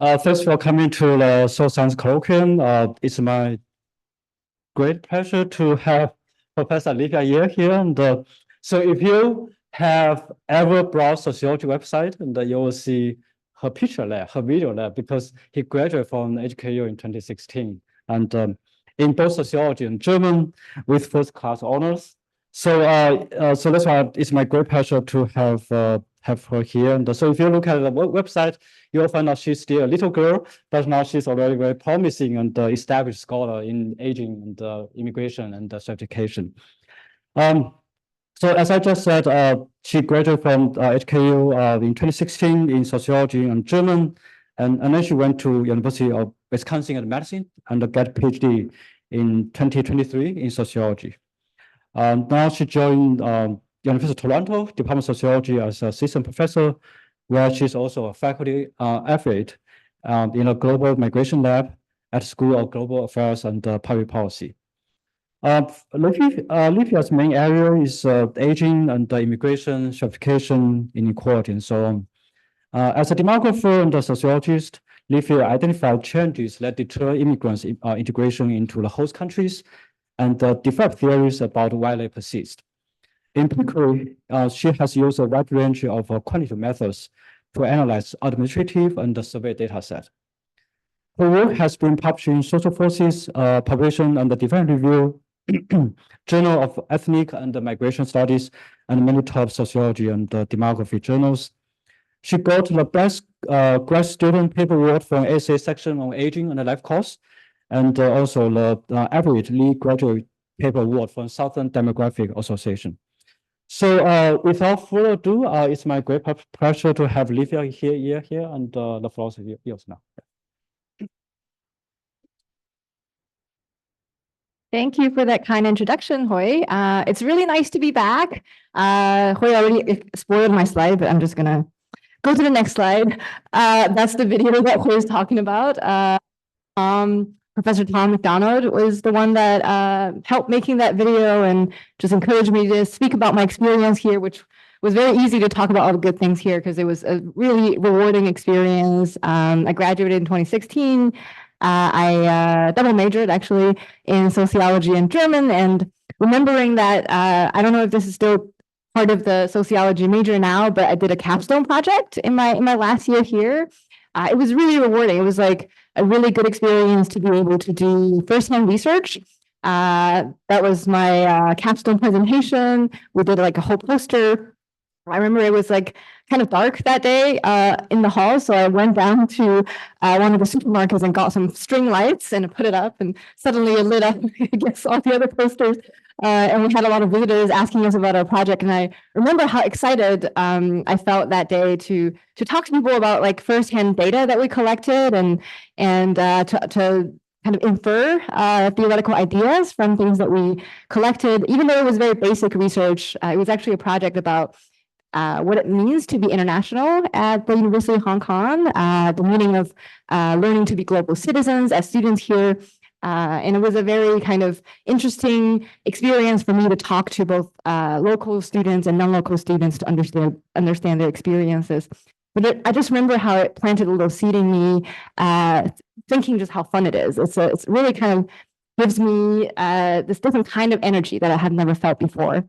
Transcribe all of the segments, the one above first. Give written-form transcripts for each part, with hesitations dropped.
Thanks for coming to the Social Science Colloquium. It's my great pleasure to have Professor Olivia Ye here. And so if you have ever browsed sociology website, and you will see her picture there, her video there, because he graduated from HKU in 2016. And in both sociology and German with first-class honors. So that's why it's my great pleasure to have her here. And so if you look at the website, you'll find out she's still a little girl, but now she's already very promising and established scholar in aging and immigration and certification. So as I just said, she graduated from HKU in 2016 in sociology and German, and then she went to University of Wisconsin at Madison and got a PhD in 2023 in sociology. Now she joined University of Toronto Department of Sociology as assistant professor, where she's also a faculty affiliate in a global migration lab at School of Global Affairs and Public Policy. Livia's main area is aging and immigration, stratification, inequality, and so on. As a demographer and a sociologist, Livia identified changes that deter immigrants' integration into the host countries and developed theories about why they persist. In particular, she has used a wide range of quantitative methods to analyze administrative and survey data set. Her work has been published in Social Forces, Population and Development Review, Journal of Ethnic and Migration Studies, and many top sociology and demography journals. She got the best grad student paper award from essay section on aging and life course, and also the average Lee graduate paper award from Southern Demographic Association. So without further ado, it's my great pleasure to have Livia here, and the floor is yours now. Thank you for that kind introduction, Hui. It's really nice to be back. Hui already spoiled my slide, but I'm just gonna go to the next slide. That's the video that Hui is talking about. Professor Tom McDonald was the one that helped making that video and just encouraged me to speak about my experience here, which was very easy to talk about all the good things here because it was a really rewarding experience. I graduated in 2016. I double majored actually in sociology and German, and remembering that I don't know if this is still part of the sociology major now, but I did a capstone project in my last year here. It was really rewarding. It was like a really good experience to be able to do firsthand research. That was my capstone presentation. We did like a whole poster. I remember it was like kind of dark that day in the hall, so I went down to one of the supermarkets and got some string lights and put it up, and suddenly it lit up against all the other posters. And we had a lot of visitors asking us about our project, and I remember how excited I felt that day to talk to people about like firsthand data that we collected and to kind of infer theoretical ideas from things that we collected. Even though it was very basic research, it was actually a project about what it means to be international at the University of Hong Kong, the meaning of learning to be global citizens as students here. And it was a very kind of interesting experience for me to talk to both local students and non-local students to understand their experiences. But I just remember how it planted a little seed in me, thinking just how fun it is. It's really kind of gives me this different kind of energy that I had never felt before.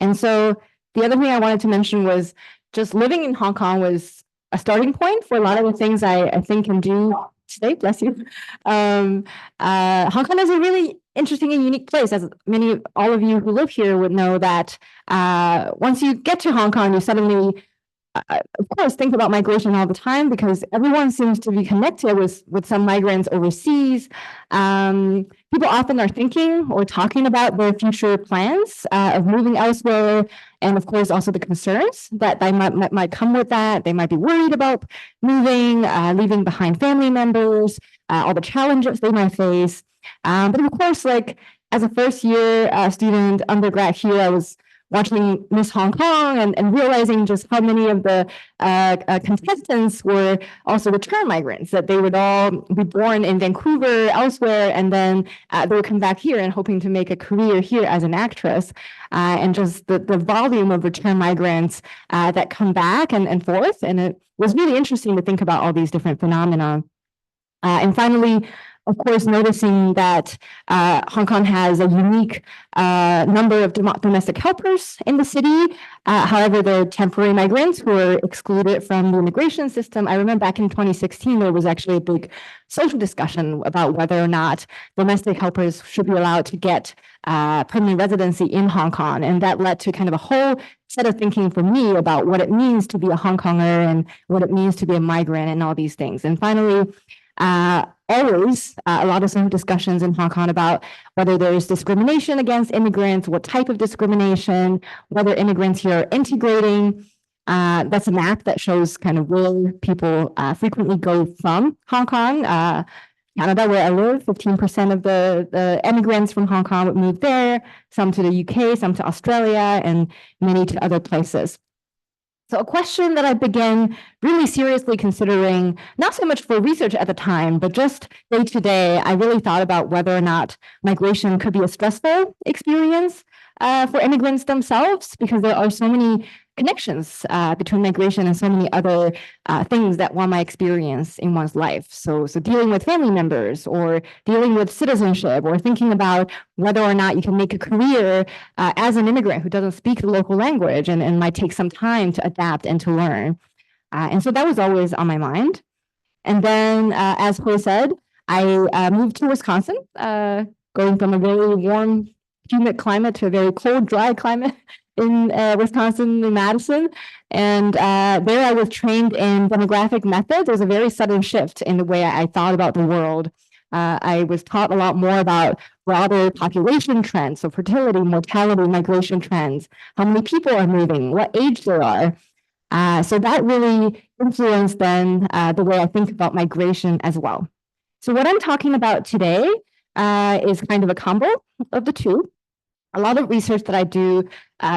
And so the other thing I wanted to mention was just living in Hong Kong was a starting point for a lot of the things I think can do today. Bless you. Hong Kong is a really interesting and unique place, as all of you who live here would know that once you get to Hong Kong, you suddenly of course, think about migration all the time because everyone seems to be connected with some migrants overseas. People often are thinking or talking about their future plans of moving elsewhere, and of course, also the concerns that they might come with that. They might be worried about moving, leaving behind family members, all the challenges they might face. But of course, like as a first-year student undergrad here, I was watching Miss Hong Kong and realizing just how many of the contestants were also return migrants, that they would all be born in Vancouver, elsewhere, and then they would come back here and hoping to make a career here as an actress. And just the volume of return migrants that come back and forth. And it was really interesting to think about all these different phenomena. And finally, of course, noticing that Hong Kong has a unique number of domestic helpers in the city. However, they're temporary migrants who are excluded from the immigration system. I remember back in 2016, there was actually a big social discussion about whether or not domestic helpers should be allowed to get permanent residency in Hong Kong. And that led to kind of a whole set of thinking for me about what it means to be a Hong Konger and what it means to be a migrant and all these things. And finally, always a lot of some discussions in Hong Kong about whether there's discrimination against immigrants, what type of discrimination, whether immigrants here are integrating. That's a map that shows kind of where people frequently go from Hong Kong. Canada, where I live, 15% of the immigrants from Hong Kong would move there, some to the UK, some to Australia, and many to other places. So a question that I began really seriously considering, not so much for research at the time, but just day to day, I really thought about whether or not migration could be a stressful experience for immigrants themselves, because there are so many connections between migration and so many other things that one might experience in one's life. So dealing with family members, or dealing with citizenship, or thinking about whether or not you can make a career as an immigrant who doesn't speak the local language and might take some time to adapt and to learn. And so that was always on my mind. And then, as Ho said, I moved to Wisconsin, going from a very warm, humid climate to a very cold, dry climate in Wisconsin, in Madison. And there I was trained in demographic methods. There was a very sudden shift in the way I thought about the world. I was taught a lot more about broader population trends, so fertility, mortality, migration trends, how many people are moving, what age they are. So that really influenced then the way I think about migration as well. So what I'm talking about today is kind of a combo of the two. A lot of research that I do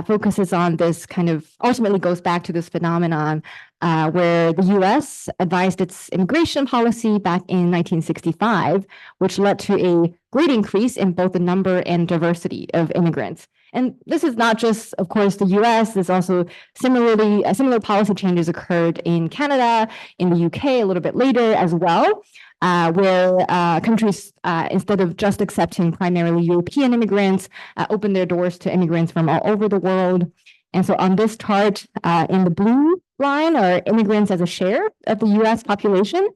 focuses on this, kind of ultimately goes back to this phenomenon where the US advised its immigration policy back in 1965, which led to a great increase in both the number and diversity of immigrants. And this is not just, of course, the US, there's also similar policy changes occurred in Canada, in the UK a little bit later as well. Where countries, instead of just accepting primarily European immigrants, open their doors to immigrants from all over the world. And so on this chart, in the blue line are immigrants as a share of the US population.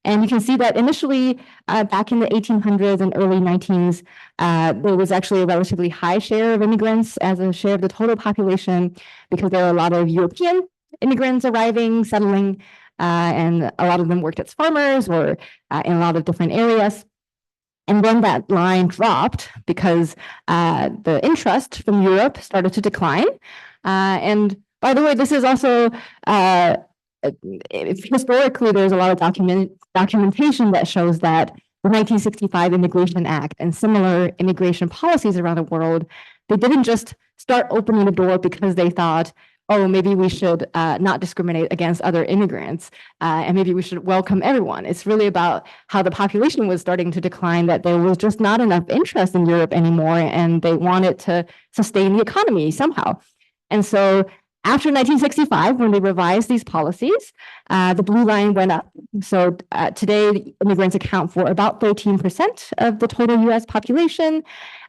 And you can see that initially, back in the 1800s and early 19s, there was actually a relatively high share of immigrants as a share of the total population, because there are a lot of European immigrants arriving, settling, and a lot of them worked as farmers or in a lot of different areas. And then that line dropped because the interest from Europe started to decline. And by the way, this is also, historically, there's a lot of documentation that shows that the 1965 Immigration Act and similar immigration policies around the world, they didn't just start opening the door because they thought, oh, maybe we should not discriminate against other immigrants, and maybe we should welcome everyone. It's really about how the population was starting to decline, that there was just not enough interest in Europe anymore, and they wanted to sustain the economy somehow. And so after 1965, when they revised these policies, the blue line went up. So today, immigrants account for about 13% of the total US population,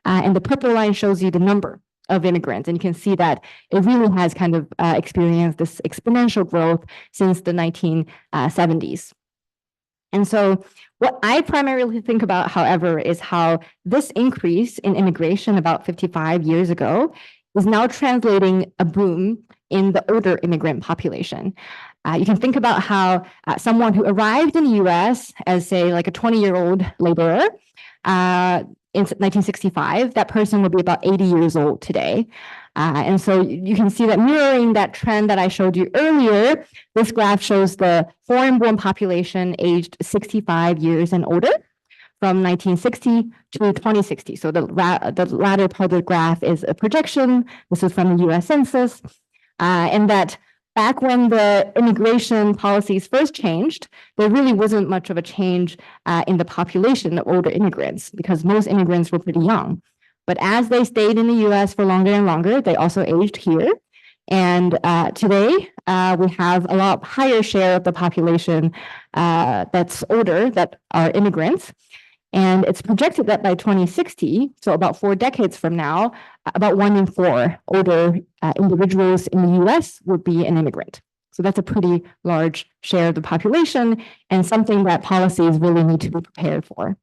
and the purple line shows you the number of immigrants. And you can see that it really has kind of experienced this exponential growth since the 1970s. And so what I primarily think about, however, is how this increase in immigration about 55 years ago is now translating a boom in the older immigrant population. You can think about how someone who arrived in the US as, say, like a 20-year-old laborer, in 1965, that person would be about 80 years old today. And so you can see that mirroring that trend that I showed you earlier, this graph shows the foreign-born population aged 65 years and older from 1960 to 2060. So the latter part of the graph is a projection. This is from the US Census. And that back when the immigration policies first changed, there really wasn't much of a change in the population of older immigrants because most immigrants were pretty young. But as they stayed in the US for longer and longer, they also aged here. And today, we have a lot higher share of the population that's older that are immigrants. And it's projected that by 2060, so about 4 decades from now, about 1 in 4 older individuals in the US would be an immigrant. So that's a pretty large share of the population and something that policies really need to be prepared for.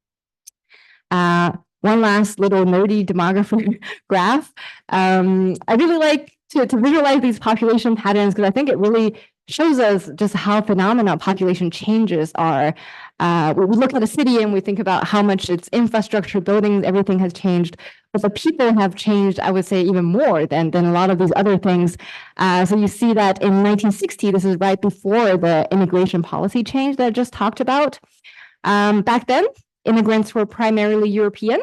One last little nerdy demography graph. I really like to visualize these population patterns because I think it really shows us just how phenomenal population changes are. We look at a city and we think about how much its infrastructure, buildings, everything has changed, but the people have changed, I would say, even more than a lot of these other things. So you see that in 1960, this is right before the immigration policy change that I just talked about. Back then, immigrants were primarily European.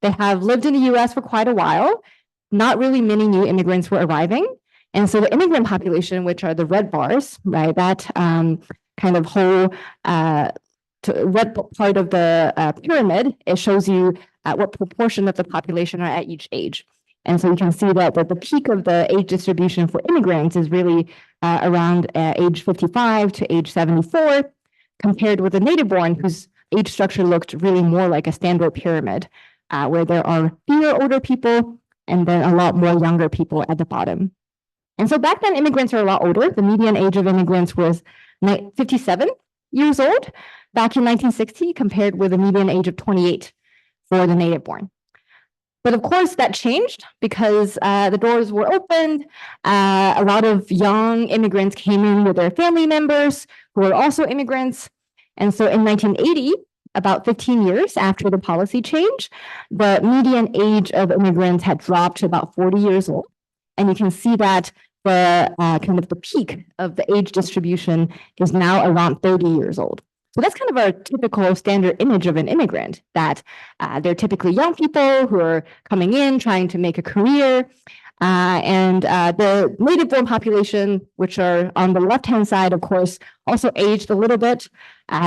They have lived in the US for quite a while. Not really many new immigrants were arriving. And so the immigrant population, which are the red bars, right, that kind of whole red part of the pyramid, it shows you what proportion of the population are at each age. And so you can see that the peak of the age distribution for immigrants is really around age 55 to age 74, compared with the native born, whose age structure looked really more like a standard pyramid, where there are fewer older people and then a lot more younger people at the bottom. And so back then, immigrants were a lot older. The median age of immigrants was 57 years old back in 1960, compared with a median age of 28 for the native born. But of course, that changed because the doors were opened. A lot of young immigrants came in with their family members who were also immigrants. And so in 1980, about 15 years after the policy change, the median age of immigrants had dropped to about 40 years old. And you can see that the kind of the peak of the age distribution is now around 30 years old. So that's kind of our typical standard image of an immigrant, that they're typically young people who are coming in, trying to make a career. And the native born population, which are on the left-hand side, of course, also aged a little bit,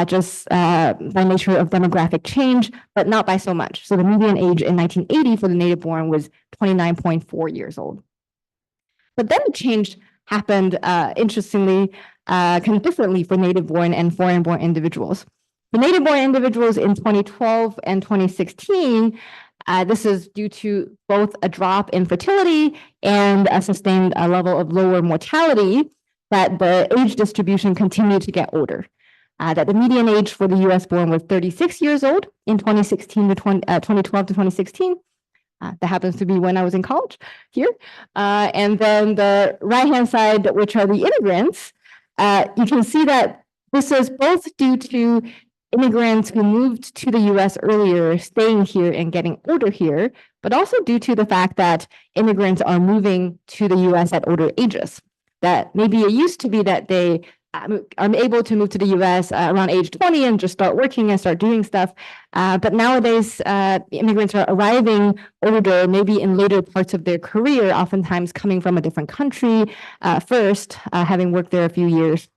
just by nature of demographic change, but not by so much. So the median age in 1980 for the native born was 29.4 years old. But then the change happened, interestingly, kind of differently for native-born and foreign-born individuals. For native-born individuals in 2012 and 2016, this is due to both a drop in fertility and a sustained level of lower mortality, that the age distribution continued to get older. That the median age for the US born was 36 years old in 2016 to 2012 to 2016. That happens to be when I was in college here. And then the right-hand side, which are the immigrants, you can see that this is both due to immigrants who moved to the US earlier, staying here and getting older here, but also due to the fact that immigrants are moving to the US at older ages. That maybe it used to be that they are able to move to the US around age 20 and just start working and start doing stuff. But nowadays, immigrants are arriving older, maybe in later parts of their career, oftentimes coming from a different country first, having worked there a few years.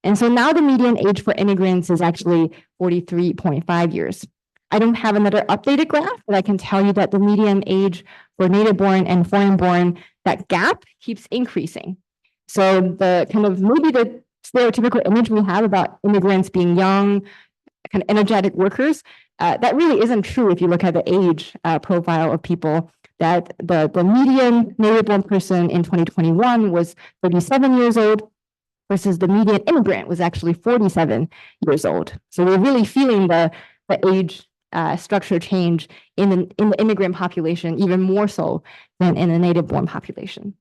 And so now the median age for immigrants is actually 43.5 years. I don't have another updated graph, but I can tell you that the median age for native-born and foreign-born, that gap keeps increasing. So the kind of maybe the stereotypical image we have about immigrants being young, kind of energetic workers, that really isn't true if you look at the age profile of people. That the median native-born person in 2021 was 37 years old, versus the median immigrant was actually 47 years old. So we're really feeling the age structure change in the immigrant population, even more so than in the native-born population.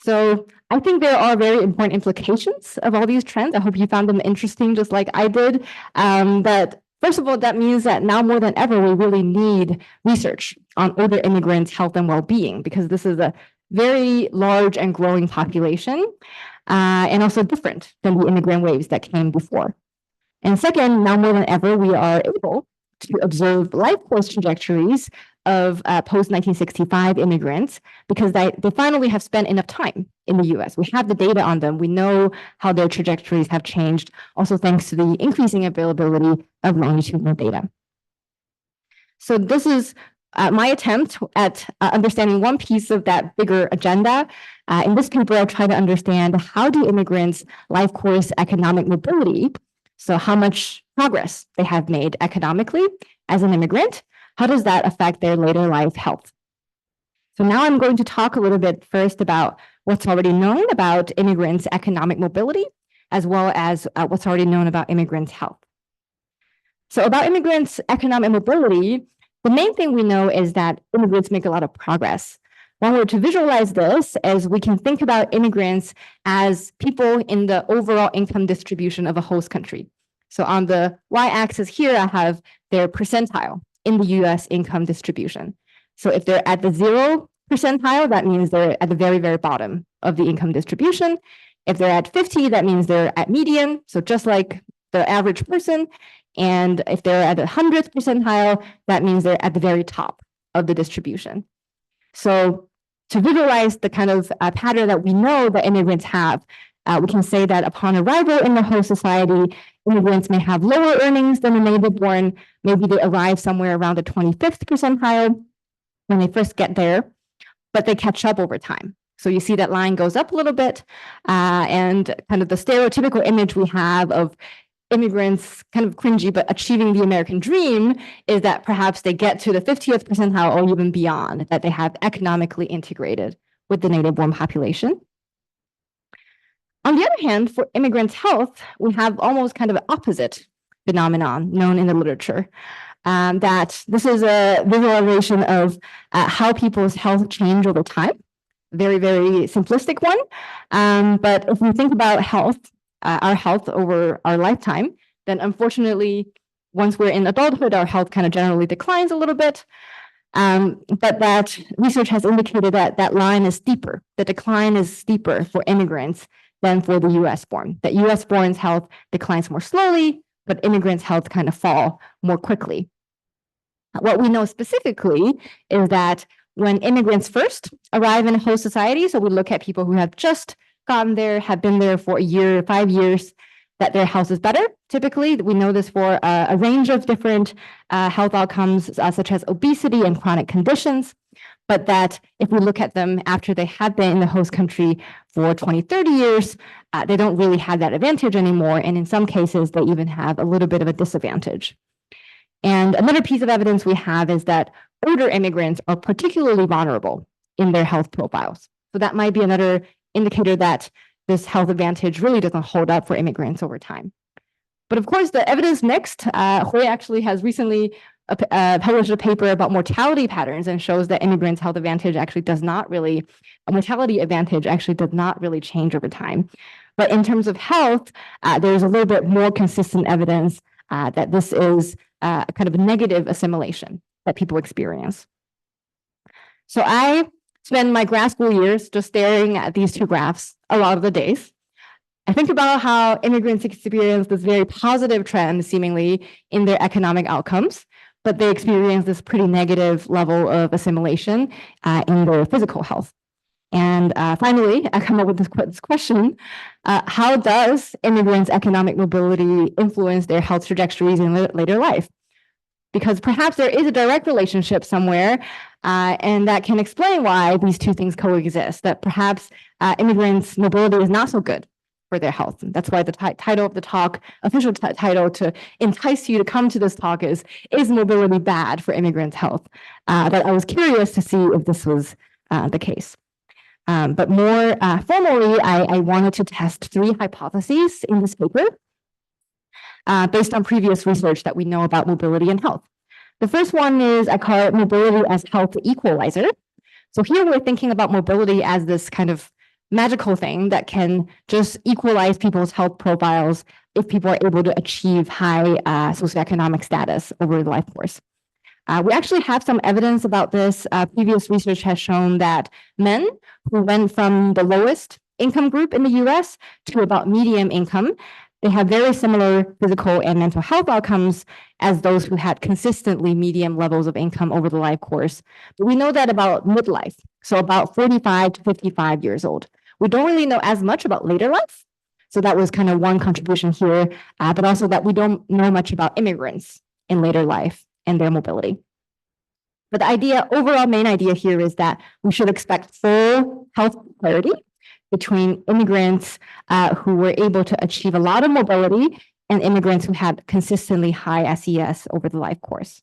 So I think there are very important implications of all these trends. I hope you found them interesting, just like I did. That first of all, that means that now more than ever, we really need research on older immigrants' health and well-being, because this is a very large and growing population, and also different than the immigrant waves that came before. And second, now more than ever, we are able to observe life course trajectories of post-1965 immigrants because they finally have spent enough time in the US. We have the data on them. We know how their trajectories have changed, also thanks to the increasing availability of longitudinal data. So this is my attempt at understanding one piece of that bigger agenda. In this paper, I try to understand how do immigrants' life course economic mobility, so how much progress they have made economically as an immigrant, how does that affect their later life health? So now I'm going to talk a little bit first about what's already known about immigrants' economic mobility, as well as what's already known about immigrants' health. So about immigrants' economic mobility, the main thing we know is that immigrants make a lot of progress. One way to visualize this is we can think about immigrants as people in the overall income distribution of a host country. So on the y-axis here, I have their percentile in the US income distribution. So if they're at the 0 percentile, that means they're at the very, very bottom of the income distribution. If they're at 50, that means they're at median, so just like the average person. And if they're at the 100th percentile, that means they're at the very top of the distribution. So to visualize the kind of pattern that we know that immigrants have, we can say that upon arrival in the host society, immigrants may have lower earnings than the native born. Maybe they arrive somewhere around the 25th percentile when they first get there, but they catch up over time. So you see that line goes up a little bit, and kind of the stereotypical image we have of immigrants, kind of cringy, but achieving the American dream is that perhaps they get to the 50th percentile or even beyond, that they have economically integrated with the native born population. On the other hand, for immigrants' health, we have almost kind of an opposite phenomenon known in the literature. That this is a visualization of how people's health change over time. Very, very simplistic one. But if we think about health, our health over our lifetime, then unfortunately, once we're in adulthood, our health kind of generally declines a little bit. But that research has indicated that that line is steeper. The decline is steeper for immigrants than for the US born. That US born's health declines more slowly, but immigrants' health kind of fall more quickly. What we know specifically is that when immigrants first arrive in a host society, so we look at people who have just gotten there, have been there for a year, 5 years, that their health is better. Typically, we know this for a range of different health outcomes, such as obesity and chronic conditions, but that if we look at them after they have been in the host country for 20, 30 years, they don't really have that advantage anymore. And in some cases, they even have a little bit of a disadvantage. And another piece of evidence we have is that older immigrants are particularly vulnerable in their health profiles. So that might be another indicator that this health advantage really doesn't hold up for immigrants over time. But of course, the evidence mixed. Hui actually has recently published a paper about mortality patterns and shows that immigrants' health advantage actually does not really, mortality advantage actually does not really change over time. But in terms of health, there's a little bit more consistent evidence that this is kind of a negative assimilation that people experience. So I spend my grad school years just staring at these two graphs a lot of the days. I think about how immigrants experience this very positive trend, seemingly, in their economic outcomes, but they experience this pretty negative level of assimilation in their physical health. And finally, I come up with this question, how does immigrants' economic mobility influence their health trajectories in later life? Because perhaps there is a direct relationship somewhere, and that can explain why these two things coexist, that perhaps immigrants' mobility is not so good for their health. And that's why the title of the talk, official title to entice you to come to this talk is mobility bad for immigrants' health? But I was curious to see if this was the case. But more formally, I wanted to test 3 hypotheses in this paper based on previous research that we know about mobility and health. The first one is, I call it mobility as health equalizer. So here we're thinking about mobility as this kind of magical thing that can just equalize people's health profiles if people are able to achieve high socioeconomic status over the life course. We actually have some evidence about this. Previous research has shown that men who went from the lowest income group in the US to about medium income they have very similar physical and mental health outcomes as those who had consistently medium levels of income over the life course. But we know that about midlife, so about 45 to 55 years old. We don't really know as much about later life. So that was kind of one contribution here, but also that we don't know much about immigrants in later life and their mobility. But the overall main idea here is that we should expect full health parity between immigrants who were able to achieve a lot of mobility and immigrants who had consistently high SES over the life course.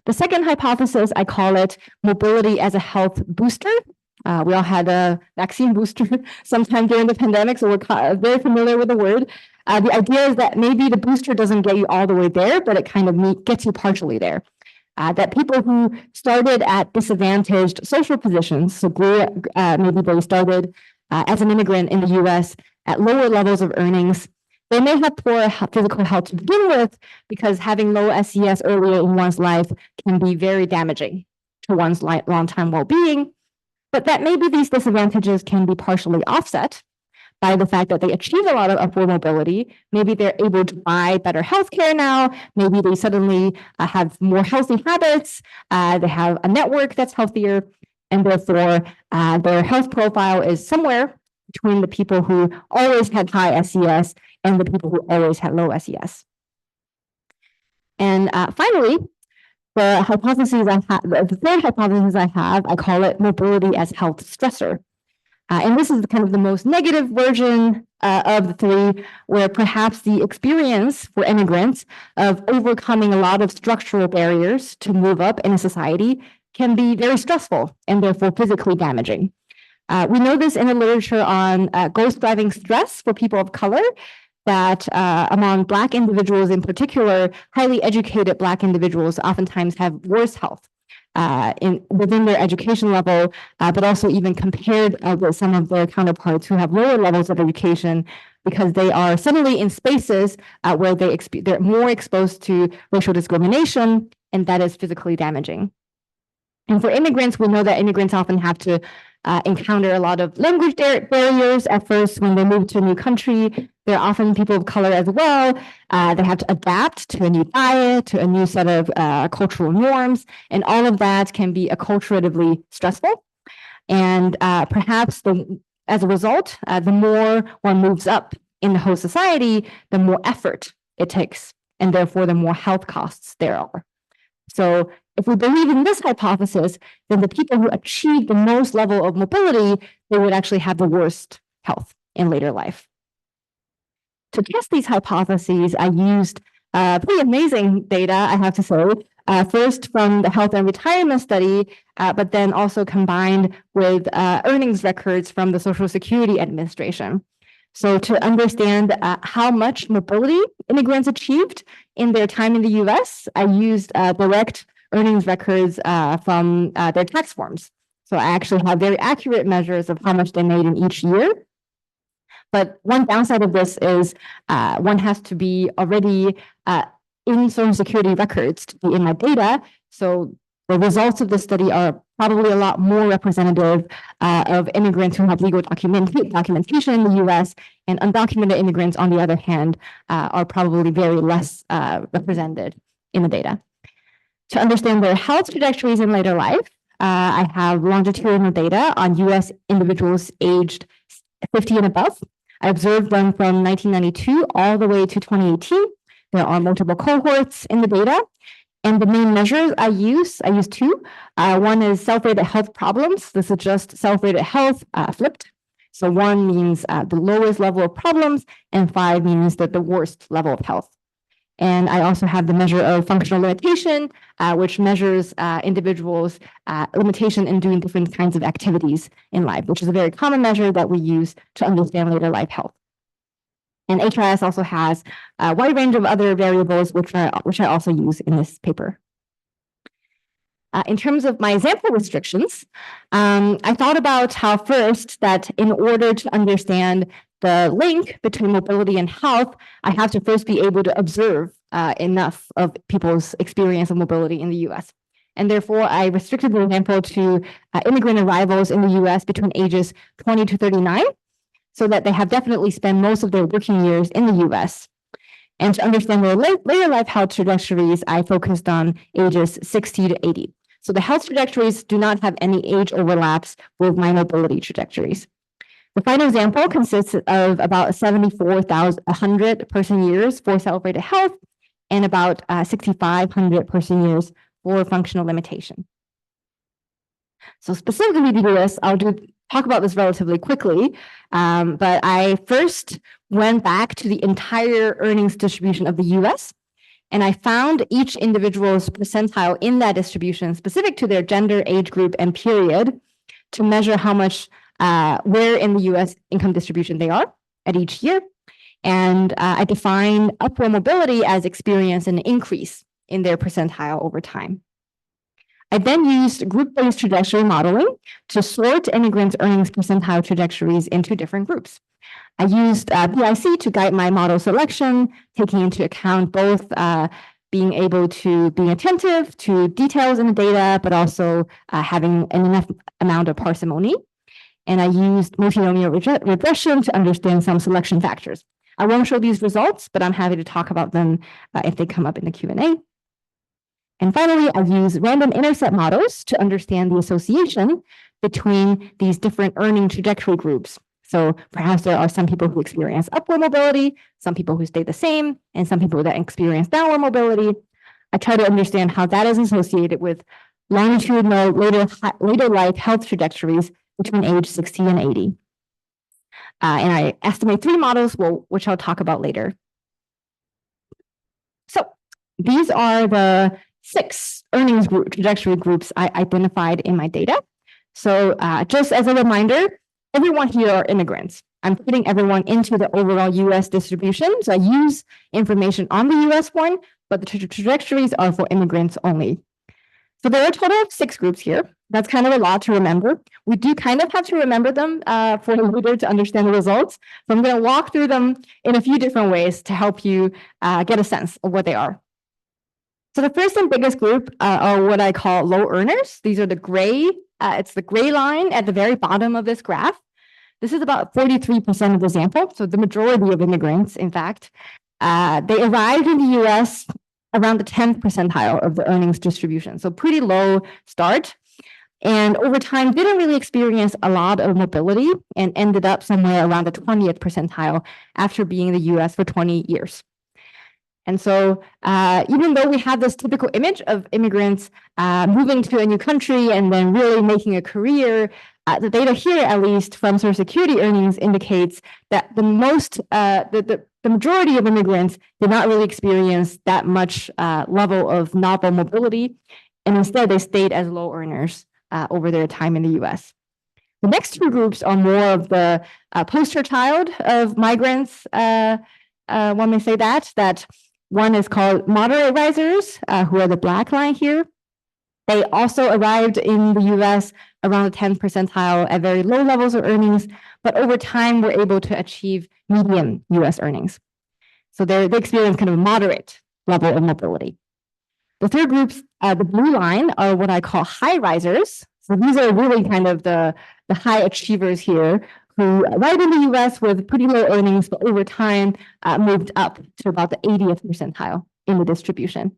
The second hypothesis, I call it mobility as a health booster. We all had a vaccine booster sometime during the pandemic, so we're very familiar with the word. The idea is that maybe the booster doesn't get you all the way there, but it kind of gets you partially there. That people who started at disadvantaged social positions, so maybe they started as an immigrant in the US at lower levels of earnings, they may have poor physical health to begin with because having low SES earlier in one's life can be very damaging to one's long-term well-being, but that maybe these disadvantages can be partially offset by the fact that they achieve a lot of upward mobility. Maybe they're able to buy better healthcare now. Maybe they suddenly have more healthy habits. They have a network that's healthier, and therefore their health profile is somewhere between the people who always had high SES and the people who always had low SES. And finally, the third hypothesis I have, I call it mobility as health stressor. And this is kind of the most negative version of the three, where perhaps the experience for immigrants of overcoming a lot of structural barriers to move up in a society can be very stressful and therefore physically damaging. We know this in the literature on ghost driving stress for people of color, that among Black individuals in particular, highly educated Black individuals oftentimes have worse health within their education level, but also even compared with some of their counterparts who have lower levels of education, because they are suddenly in spaces where they're more exposed to racial discrimination, and that is physically damaging. And for immigrants, we know that immigrants often have to encounter a lot of language barriers at first when they move to a new country. They're often people of color as well. They have to adapt to a new diet, to a new set of cultural norms, and all of that can be acculturatively stressful. And perhaps as a result, the more one moves up in the host society, the more effort it takes, and therefore the more health costs there are. So if we believe in this hypothesis, then the people who achieve the most level of mobility, they would actually have the worst health in later life. To test these hypotheses, I used pretty amazing data, I have to say, first from the health and retirement study, but then also combined with earnings records from the Social Security Administration. So to understand how much mobility immigrants achieved in their time in the US, I used direct earnings records from their tax forms. So I actually have very accurate measures of how much they made in each year. But one downside of this is one has to be already in Social Security records to be in my data. So the results of the study are probably a lot more representative of immigrants who have legal documentation in the US, and undocumented immigrants, on the other hand, are probably very less represented in the data. To understand their health trajectories in later life, I have longitudinal data on US individuals aged 50 and above. I observed them from 1992 all the way to 2018. There are multiple cohorts in the data. And the main measures I use two. One is self-rated health problems. This is just self-rated health flipped. So 1 means the lowest level of problems, and 5 means that the worst level of health. And I also have the measure of functional limitation, which measures individuals' limitation in doing different kinds of activities in life, which is a very common measure that we use to understand later life health. And HRS also has a wide range of other variables, which I also use in this paper. In terms of my example restrictions, I thought about how first that in order to understand the link between mobility and health, I have to first be able to observe enough of people's experience of mobility in the US. And therefore, I restricted the example to immigrant arrivals in the US between ages 20 to 39. so that they have definitely spent most of their working years in the US. And to understand their later life health trajectories, I focused on ages 60 to 80. So the health trajectories do not have any age overlaps with my mobility trajectories. The final example consists of about 74,100 person years for celebrated health and about 6,500 person years for functional limitation. So specifically to do this, I'll talk about this relatively quickly, but I first went back to the entire earnings distribution of the US, and I found each individual's percentile in that distribution specific to their gender, age group, and period to measure how much, where in the US income distribution they are at each year. And I define upward mobility as experience an increase in their percentile over time. I then used group-based trajectory modeling to sort immigrants' earnings percentile trajectories into different groups. I used BIC to guide my model selection, taking into account both being able to be attentive to details in the data, but also having enough amount of parsimony. And I used multinomial regression to understand some selection factors. I won't show these results, but I'm happy to talk about them if they come up in the Q&A. And finally, I use random intercept models to understand the association between these different earning trajectory groups. So perhaps there are some people who experience upward mobility, some people who stay the same, and some people that experience downward mobility. I try to understand how that is associated with longitudinal later life health trajectories between age 60 and 80. And I estimate 3 models, which I'll talk about later. So these are the 6 earnings trajectory groups I identified in my data. So just as a reminder, everyone here are immigrants. I'm putting everyone into the overall US distribution. So I use information on the US one, but the trajectories are for immigrants only. So there are a total of 6 groups here. That's kind of a lot to remember. We do kind of have to remember them for later to understand the results. So I'm going to walk through them in a few different ways to help you get a sense of what they are. So the first and biggest group are what I call low earners. These are the gray, it's the gray line at the very bottom of this graph. This is about 43% of the sample. So the majority of immigrants, in fact, they arrived in the US around the 10th percentile of the earnings distribution. So pretty low start. And over time, didn't really experience a lot of mobility and ended up somewhere around the 20th percentile after being in the US for 20 years. And so even though we have this typical image of immigrants moving to a new country and then really making a career, the data here, at least from Social Security earnings, indicates that the majority of immigrants did not really experience that much level of novel mobility, and instead they stayed as low earners over their time in the US. The next 2 groups are more of the poster child of migrants, one may say that one is called moderate risers, who are the black line here. They also arrived in the US around the 10th percentile at very low levels of earnings, but over time were able to achieve median US earnings. So they experience kind of a moderate level of mobility. The third groups, the blue line, are what I call high risers. So these are really kind of the high achievers here who arrived in the US with pretty low earnings, but over time moved up to about the 80th percentile in the distribution.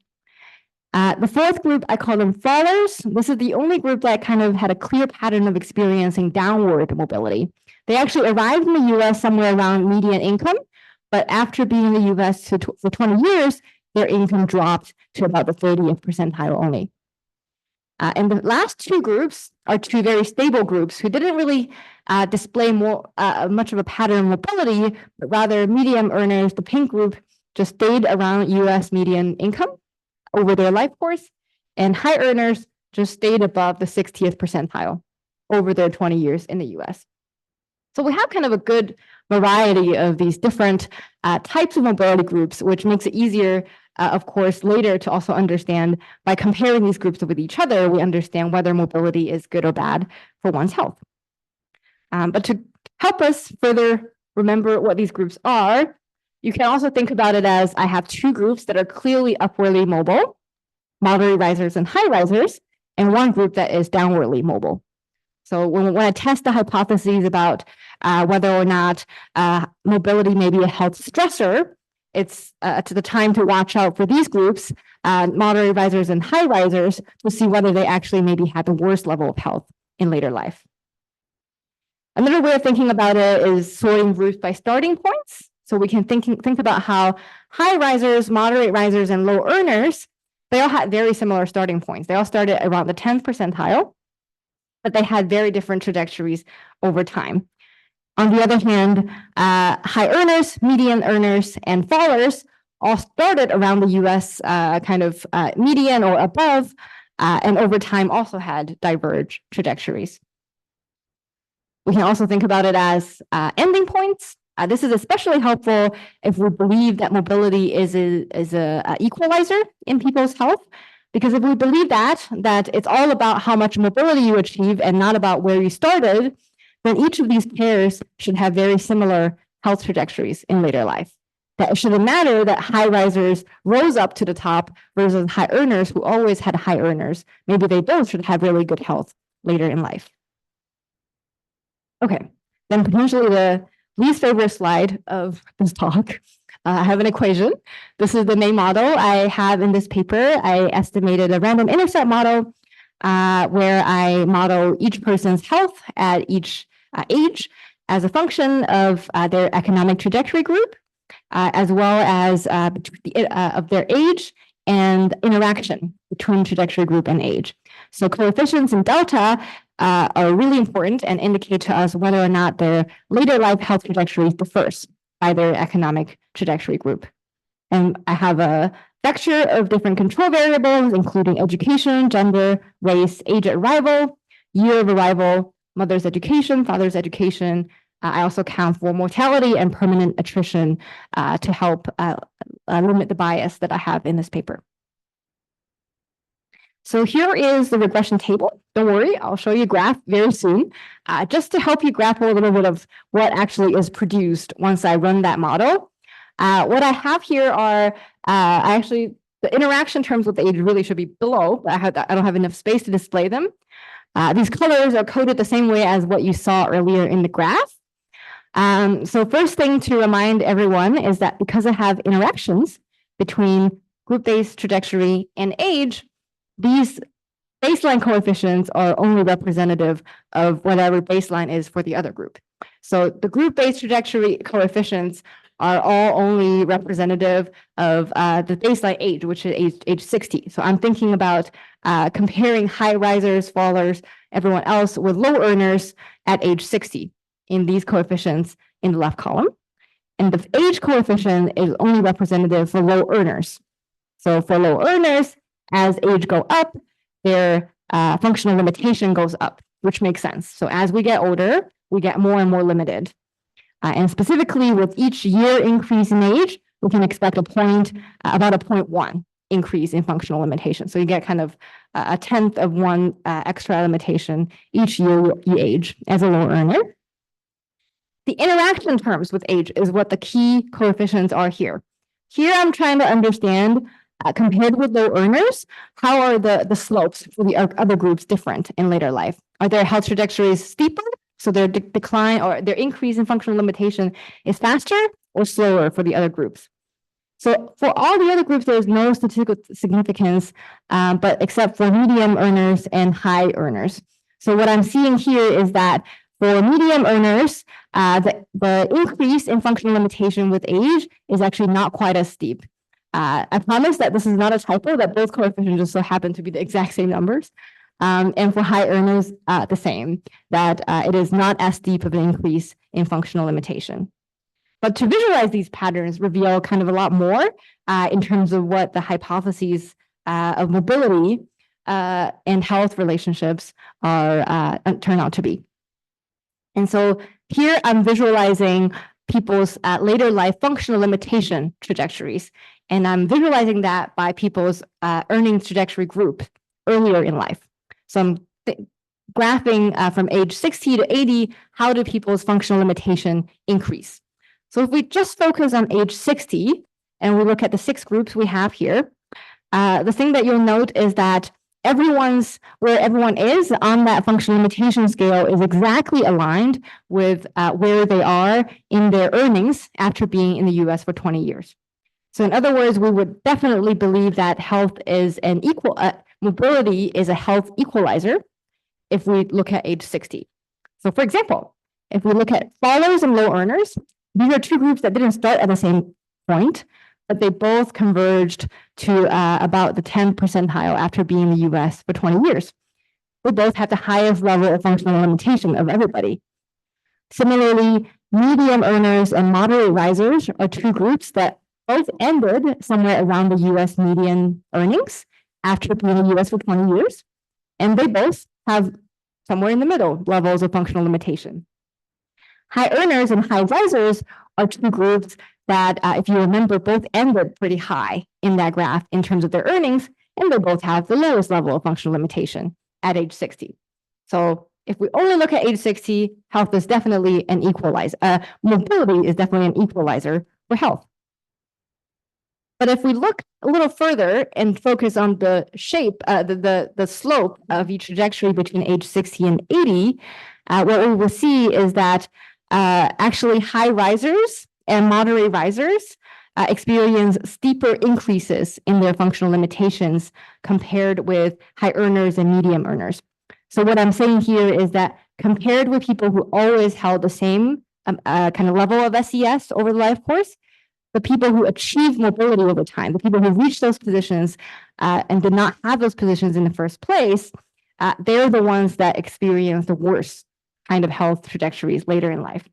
The fourth group, I call them fallers. This is the only group that kind of had a clear pattern of experiencing downward mobility. They actually arrived in the US somewhere around median income, but after being in the US for 20 years, their income dropped to about the 30th percentile only. And the last 2 groups are 2 very stable groups who didn't really display much of a pattern of mobility, but rather medium earners, the pink group, just stayed around US median income over their life course, and high earners just stayed above the 60th percentile over their 20 years in the US. So we have kind of a good variety of these different types of mobility groups, which makes it easier, of course, later to also understand by comparing these groups with each other, we understand whether mobility is good or bad for one's health. But to help us further remember what these groups are, you can also think about it as I have 2 groups that are clearly upwardly mobile, moderate risers and high risers, and 1 group that is downwardly mobile. So when I test the hypotheses about whether or not mobility may be a health stressor, it's to the time to watch out for these groups, moderate risers and high risers, to see whether they actually maybe had the worst level of health in later life. Another way of thinking about it is sorting groups by starting points. So we can think about how high risers, moderate risers, and low earners, they all had very similar starting points. They all started around the 10th percentile, but they had very different trajectories over time. On the other hand, high earners, median earners, and fallers all started around the US median or above, and over time also had diverged trajectories. We can also think about it as ending points. This is especially helpful if we believe that mobility is a equalizer in people's health. Because if we believe that it's all about how much mobility you achieve and not about where you started, then each of these pairs should have very similar health trajectories in later life. That it shouldn't matter that high risers rose up to the top versus high earners who always had high earners. Maybe they both should have really good health later in life. Okay, then potentially the least favorite slide of this talk. I have an equation. This is the main model I have in this paper. I estimated a random intercept model where I model each person's health at each age as a function of their economic trajectory group, as well as of their age and interaction between trajectory group and age. So coefficients in delta are really important and indicate to us whether or not their later life health trajectory differs by their economic trajectory group. And I have a vector of different control variables, including education, gender, race, age at arrival, year of arrival, mother's education, father's education. I also count for mortality and permanent attrition to help limit the bias that I have in this paper. So here is the regression table. Don't worry, I'll show you a graph very soon, just to help you grapple a little bit of what actually is produced once I run that model. What I have here are the interaction terms with age really should be below, but I don't have enough space to display them. These colors are coded the same way as what you saw earlier in the graph. So first thing to remind everyone is that because I have interactions between group-based trajectory and age, these baseline coefficients are only representative of whatever baseline is for the other group. So the group-based trajectory coefficients are all only representative of the baseline age, which is age 60. So I'm thinking about comparing high risers, fallers, everyone else with low earners at age 60 in these coefficients in the left column. And the age coefficient is only representative for low earners. So for low earners, as age go up, their functional limitation goes up, which makes sense. So as we get older, we get more and more limited. And specifically with each year increase in age, we can expect about a 0.1 increase in functional limitation. So you get kind of a 1/10 of one extra limitation each year you age as a low earner. The interaction terms with age is what the key coefficients are here. Here I'm trying to understand, compared with low earners, how are the slopes for the other groups different in later life? Are their health trajectories steeper? So their decline or their increase in functional limitation is faster or slower for the other groups? So for all the other groups, there's no statistical significance, but except for medium earners and high earners. So what I'm seeing here is that for medium earners, the increase in functional limitation with age is actually not quite as steep. I promise that this is not a typo, that both coefficients just so happen to be the exact same numbers. And for high earners, the same, that it is not as steep of an increase in functional limitation. But to visualize these patterns reveal kind of a lot more in terms of what the hypotheses of mobility and health relationships are turn out to be. And so here I'm visualizing people's later life functional limitation trajectories. And I'm visualizing that by people's earnings trajectory group earlier in life. So I'm graphing from age 60 to 80, how do people's functional limitation increase? So if we just focus on age 60 and we look at the 6 groups we have here, the thing that you'll note is that where everyone is on that functional limitation scale is exactly aligned with where they are in their earnings after being in the US for 20 years. So in other words, we would definitely believe that mobility is a health equalizer if we look at age 60. So for example, if we look at followers and low earners, these are two groups that didn't start at the same point, but they both converged to about the 10th percentile after being in the US for 20 years. They both have the highest level of functional limitation of everybody. Similarly, medium earners and moderate risers are two groups that both ended somewhere around the US median earnings after being in the US for 20 years, and they both have somewhere in the middle levels of functional limitation. High earners and high risers are two groups that, if you remember, both ended pretty high in that graph in terms of their earnings, and they both have the lowest level of functional limitation at age 60. So if we only look at age 60, health is definitely an equalizer. Mobility is definitely an equalizer for health. But if we look a little further and focus on the shape, the slope of each trajectory between age 60 and 80, what we will see is that actually high risers and moderate risers experience steeper increases in their functional limitations compared with high earners and medium earners. So what I'm saying here is that compared with people who always held the same kind of level of SES over the life course, the people who achieved mobility over time, the people who reached those positions and did not have those positions in the first place, they're the ones that experience the worst kind of health trajectories later in life.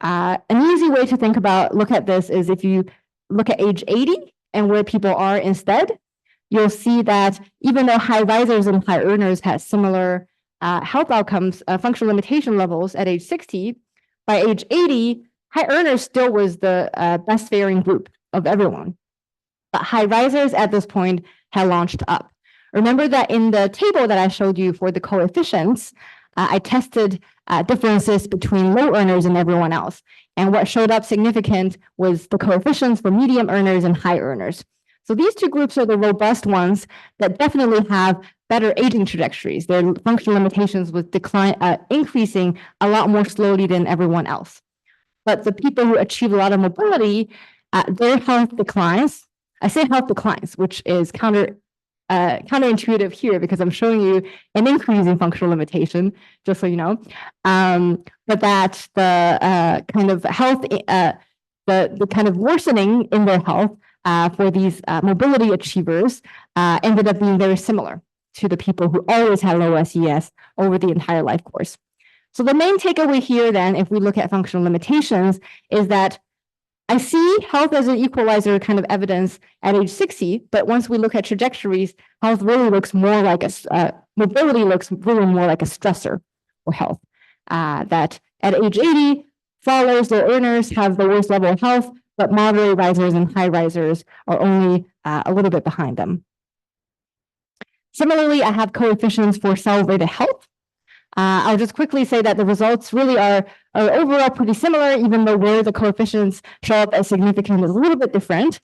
An easy way to look at this is if you look at age 80 and where people are instead, you'll see that even though high risers and high earners had similar health outcomes, functional limitation levels at age 60, by age 80, high earners still was the best faring group of everyone. But high risers at this point had launched up. Remember that in the table that I showed you for the coefficients, I tested differences between low earners and everyone else. And what showed up significant was the coefficients for medium earners and high earners. So these two groups are the robust ones that definitely have better aging trajectories. Their functional limitations was increasing a lot more slowly than everyone else. But the people who achieve a lot of mobility, their health declines. I say health declines, which is counterintuitive here because I'm showing you an increase in functional limitation, just so you know. But that the kind of health, the kind of worsening in their health for these mobility achievers ended up being very similar to the people who always had low SES over the entire life course. So the main takeaway here then, if we look at functional limitations, is that I see health as an equalizer kind of evidence at age 60, but once we look at trajectories, health really looks more like mobility looks really more like a stressor for health. That at age 80, fallers or earners have the worst level of health, but moderate risers and high risers are only a little bit behind them. Similarly, I have coefficients for cell-rated health. I'll just quickly say that the results really are overall pretty similar, even though where the coefficients show up as significant is a little bit different.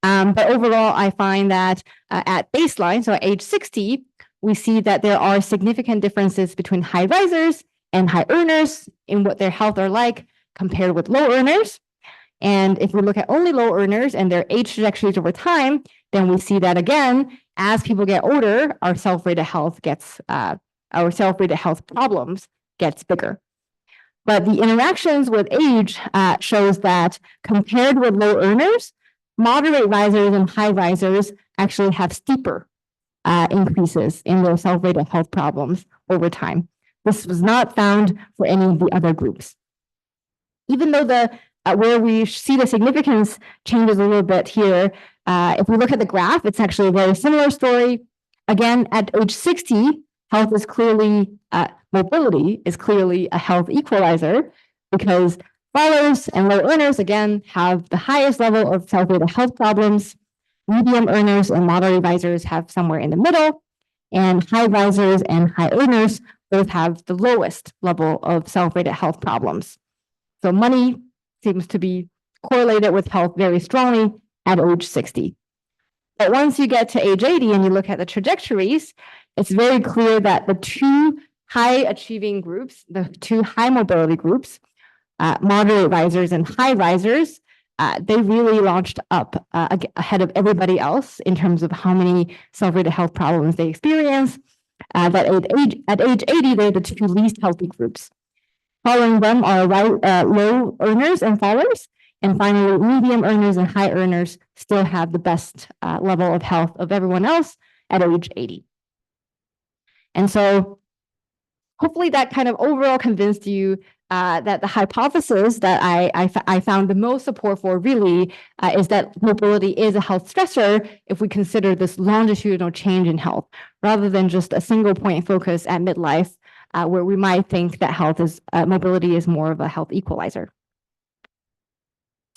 But overall, I find that at baseline, so at age 60, we see that there are significant differences between high risers and high earners in what their health are like compared with low earners. And if we look at only low earners and their age trajectories over time, then we see that again, as people get older, our self-rated health problems gets bigger. But the interactions with age shows that compared with low earners, moderate risers and high risers actually have steeper increases in their self-rated health problems over time. This was not found for any of the other groups. Even though where we see the significance changes a little bit here, if we look at the graph, it's actually a very similar story. Again, at age 60, health is clearly, mobility is clearly a health equalizer because fallers and low earners, again, have the highest level of self-rated health problems. Medium earners and moderate risers have somewhere in the middle, and high risers and high earners both have the lowest level of self-rated health problems. So money seems to be correlated with health very strongly at age 60. But once you get to age 80 and you look at the trajectories, it's very clear that the two high achieving groups, the two high mobility groups, moderate risers and high risers, they really launched up ahead of everybody else in terms of how many self-rated health problems they experience. That at age 80, they're the two least healthy groups. Following them are low earners and fallers. And finally, medium earners and high earners still have the best level of health of everyone else at age 80. And so hopefully that kind of overall convinced you that the hypothesis that I found the most support for really is that mobility is a health stressor if we consider this longitudinal change in health, rather than just a single point focus at midlife, where we might think that mobility is more of a health equalizer.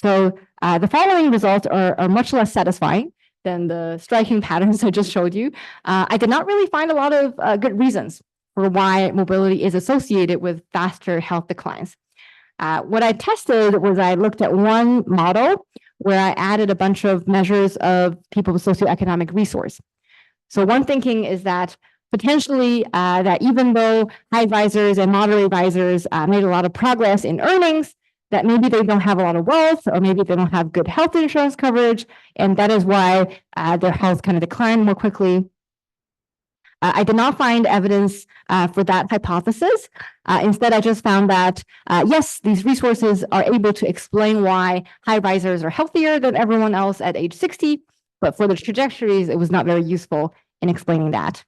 So the following results are much less satisfying than the striking patterns I just showed you. I did not really find a lot of good reasons for why mobility is associated with faster health declines. What I tested was I looked at one model where I added a bunch of measures of people's socioeconomic resource. So one thinking is that potentially that even though high risers and moderate risers made a lot of progress in earnings, that maybe they don't have a lot of wealth, or maybe they don't have good health insurance coverage, and that is why their health kind of declined more quickly. I did not find evidence for that hypothesis. Instead, I just found that, yes, these resources are able to explain why high risers are healthier than everyone else at age 60, but for the trajectories, it was not very useful in explaining that.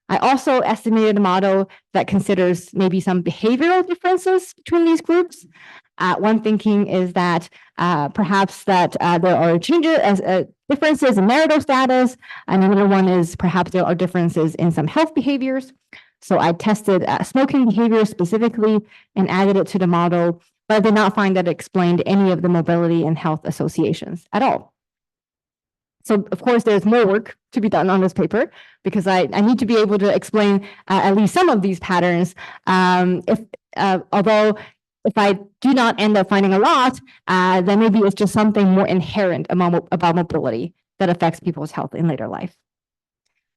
I also estimated a model that considers maybe some behavioral differences between these groups. One thinking is that perhaps that there are differences in marital status, and another one is perhaps there are differences in some health behaviors. So I tested smoking behavior specifically and added it to the model, but I did not find that it explained any of the mobility and health associations at all. So of course, there's more work to be done on this paper because I need to be able to explain at least some of these patterns. Although if I do not end up finding a lot, then maybe it's just something more inherent about mobility that affects people's health in later life.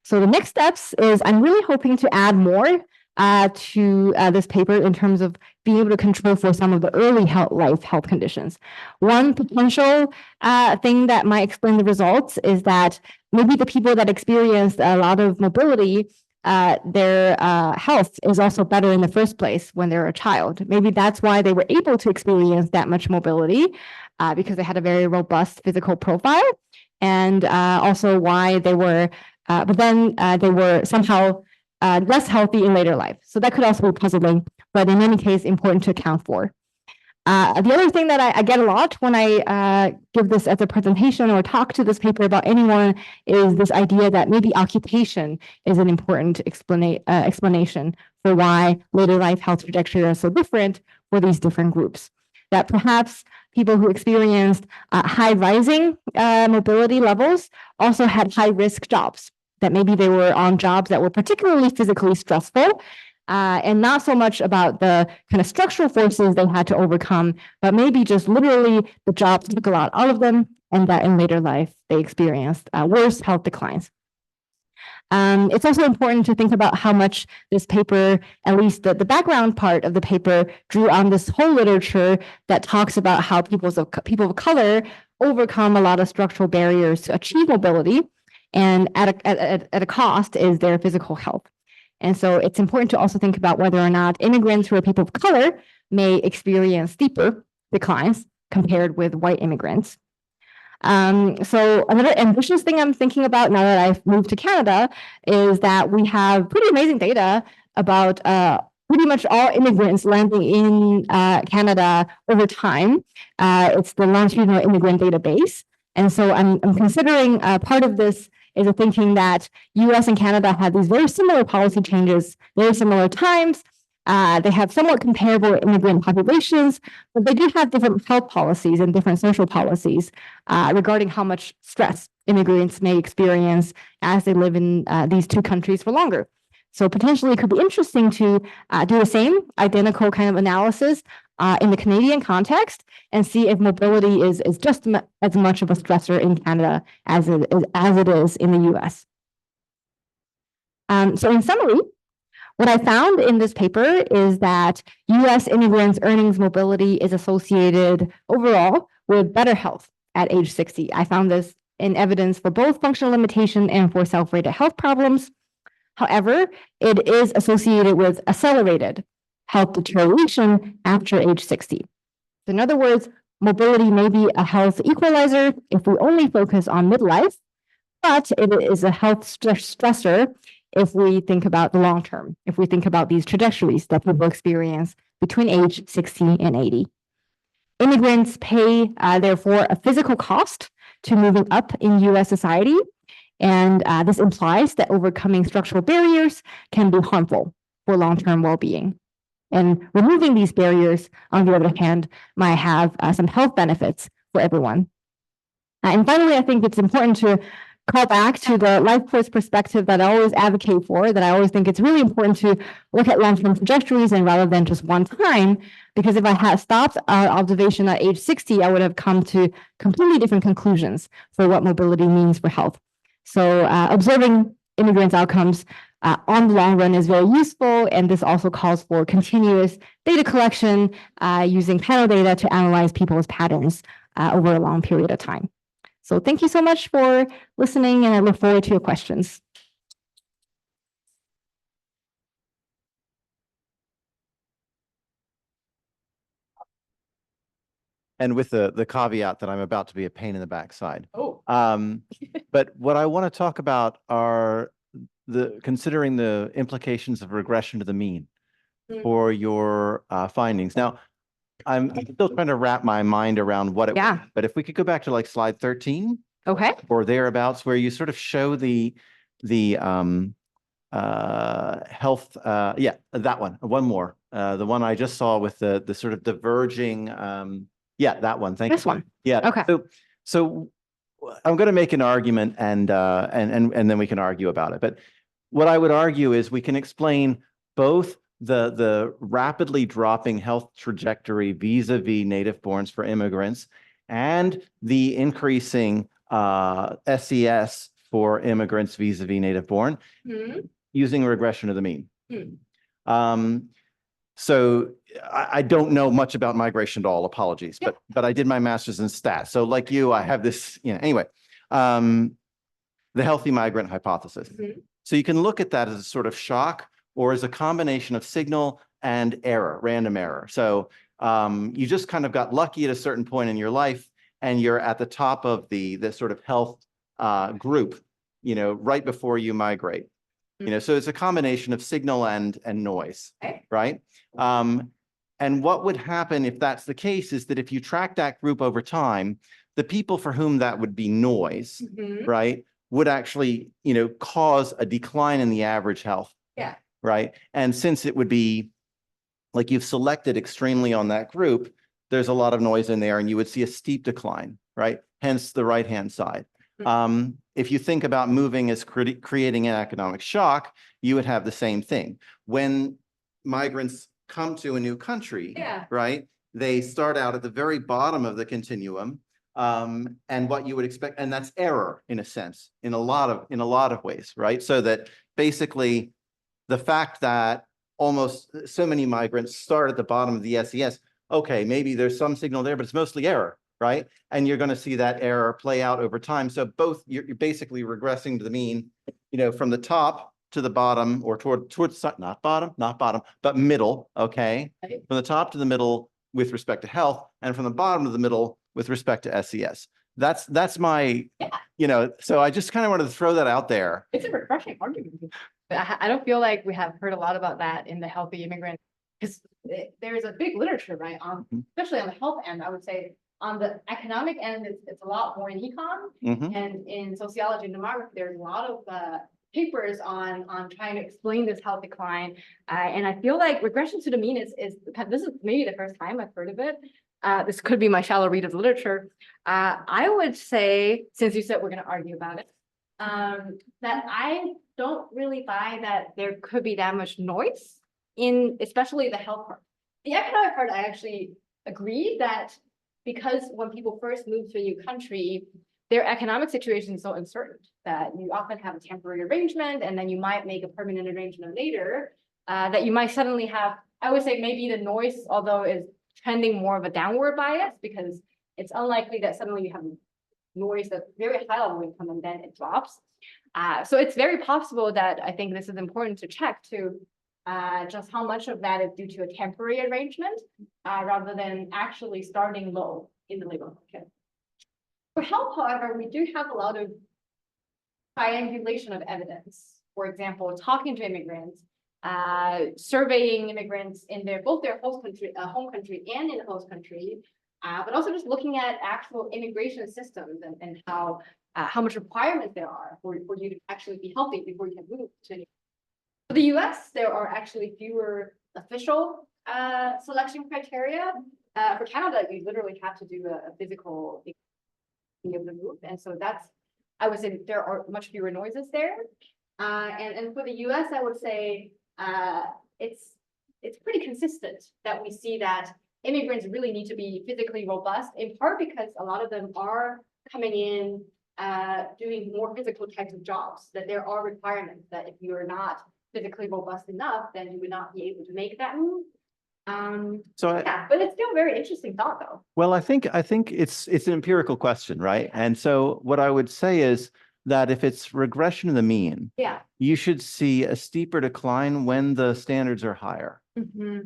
So the next steps is I'm really hoping to add more to this paper in terms of being able to control for some of the early life health conditions. One potential thing that might explain the results is that maybe the people that experienced a lot of mobility, their health is also better in the first place when they're a child. Maybe that's why they were able to experience that much mobility because they had a very robust physical profile, and also why they were, but then they were somehow less healthy in later life. So that could also be puzzling, but in any case, important to account for. The other thing that I get a lot when I give this as a presentation or talk to this paper about anyone is this idea that maybe occupation is an important explanation for why later life health trajectories are so different for these different groups. That perhaps people who experienced high rising mobility levels also had high risk jobs, that maybe they were on jobs that were particularly physically stressful, and not so much about the kind of structural forces they had to overcome, but maybe just literally the job took a lot out of them, and that in later life they experienced worse health declines. It's also important to think about how much this paper, at least the background part of the paper, drew on this whole literature that talks about how people of color overcome a lot of structural barriers to achieve mobility, and at a cost is their physical health. And so it's important to also think about whether or not immigrants who are people of color may experience steeper declines compared with white immigrants. So another ambitious thing I'm thinking about now that I've moved to Canada is that we have pretty amazing data about pretty much all immigrants landing in Canada over time. It's the Longitudinal Immigrant Database. And so I'm considering part of this is a thinking that US and Canada have these very similar policy changes, very similar times. They have somewhat comparable immigrant populations, but they do have different health policies and different social policies regarding how much stress immigrants may experience as they live in these two countries for longer. So potentially it could be interesting to do the same identical kind of analysis in the Canadian context and see if mobility is just as much of a stressor in Canada as it is in the US. So in summary, what I found in this paper is that US immigrants' earnings mobility is associated overall with better health at age 60. I found this in evidence for both functional limitation and for self-rated health problems. However, it is associated with accelerated health deterioration after age 60. In other words, mobility may be a health equalizer if we only focus on midlife, but it is a health stressor if we think about the long term, if we think about these trajectories that people experience between age 60 and 80. Immigrants pay, therefore, a physical cost to moving up in US society, and this implies that overcoming structural barriers can be harmful for long-term well-being. And removing these barriers, on the other hand, might have some health benefits for everyone. And finally, I think it's important to call back to the life course perspective that I always advocate for, that I always think it's really important to look at long-term trajectories and rather than just one time, because if I had stopped our observation at age 60, I would have come to completely different conclusions for what mobility means for health. So observing immigrants' outcomes on the long run is very useful, and this also calls for continuous data collection using panel data to analyze people's patterns over a long period of time. So thank you so much for listening, and I look forward to your questions. And with the caveat that I'm about to be a pain in the backside. Oh. But what I want to talk about are considering the implications of regression to the mean for your findings. Now, I'm still trying to wrap my mind around what it was, but if we could go back to like slide 13. Okay. Or thereabouts, where you sort of show the health, yeah, that one more, the one I just saw with the sort of diverging, yeah, that one. Thank you. This one. Yeah. Okay. So I'm going to make an argument and then we can argue about it. But what I would argue is we can explain both the rapidly dropping health trajectory vis-a-vis native borns for immigrants and the increasing SES for immigrants vis-a-vis native born using regression to the mean. So I don't know much about migration at all, apologies, but I did my master's in stats. So like you, I have this, anyway, the healthy migrant hypothesis. So you can look at that as a sort of shock or as a combination of signal and error, random error. So you just kind of got lucky at a certain point in your life and you're at the top of the sort of health group, right before you migrate. So it's a combination of signal and noise, right? And what would happen if that's the case is that if you track that group over time, the people for whom that would be noise, right, would actually, cause a decline in the average health. Yeah. Right. And since it would be like you've selected extremely on that group, there's a lot of noise in there and you would see a steep decline, right? Hence the right-hand side. If you think about moving as creating an economic shock, you would have the same thing. When migrants come to a new country, right, they start out at the very bottom of the continuum. And what you would expect, and that's error in a sense, in a lot of ways, right? So that basically the fact that almost so many migrants start at the bottom of the SES, okay, maybe there's some signal there, but it's mostly error, right? And you're going to see that error play out over time. So both you're basically regressing to the mean, from the top to the bottom, or towards not bottom, but middle, okay? From the top to the middle with respect to health, and from the bottom to the middle with respect to SES. That's my, so I just kind of wanted to throw that out there. It's a refreshing argument. I don't feel like we have heard a lot about that in the healthy immigrant, because there's a big literature, right? Especially on the health end, I would say. On the economic end, it's a lot more in econ, and in sociology and demography, there's a lot of papers on trying to explain this health decline. And I feel like regression to the mean is this is maybe the first time I've heard of it. This could be my shallow read of the literature. I would say, since you said we're going to argue about it, that I don't really buy that there could be that much noise in, especially the health part. The economic part, I actually agree that because when people first move to a new country, their economic situation is so uncertain that you often have a temporary arrangement, and then you might make a permanent arrangement later, that you might suddenly have, I would say maybe the noise, although is trending more of a downward bias, because it's unlikely that suddenly you have noise at very high level income and then it drops. So it's very possible that I think this is important to check too, just how much of that is due to a temporary arrangement, rather than actually starting low in the labor market. For help, however, we do have a lot of triangulation of evidence. For example, talking to immigrants, surveying immigrants in both their host country, home country and in the host country, but also just looking at actual immigration systems and how much requirements there are for you to actually be healthy before you can move to any. For the US, there are actually fewer official selection criteria. For Canada, you literally have to do a physical of the move. And so that's, I would say there are much fewer noises there. And for the US, I would say it's pretty consistent that we see that immigrants really need to be physically robust, in part because a lot of them are coming in doing more physical types of jobs, that there are requirements that if you're not physically robust enough, then you would not be able to make that move. Yeah, but it's still a very interesting thought though. Well, I think it's an empirical question, right? And so what I would say is that if it's regression to the mean, Yeah. you should see a steeper decline when the standards are higher,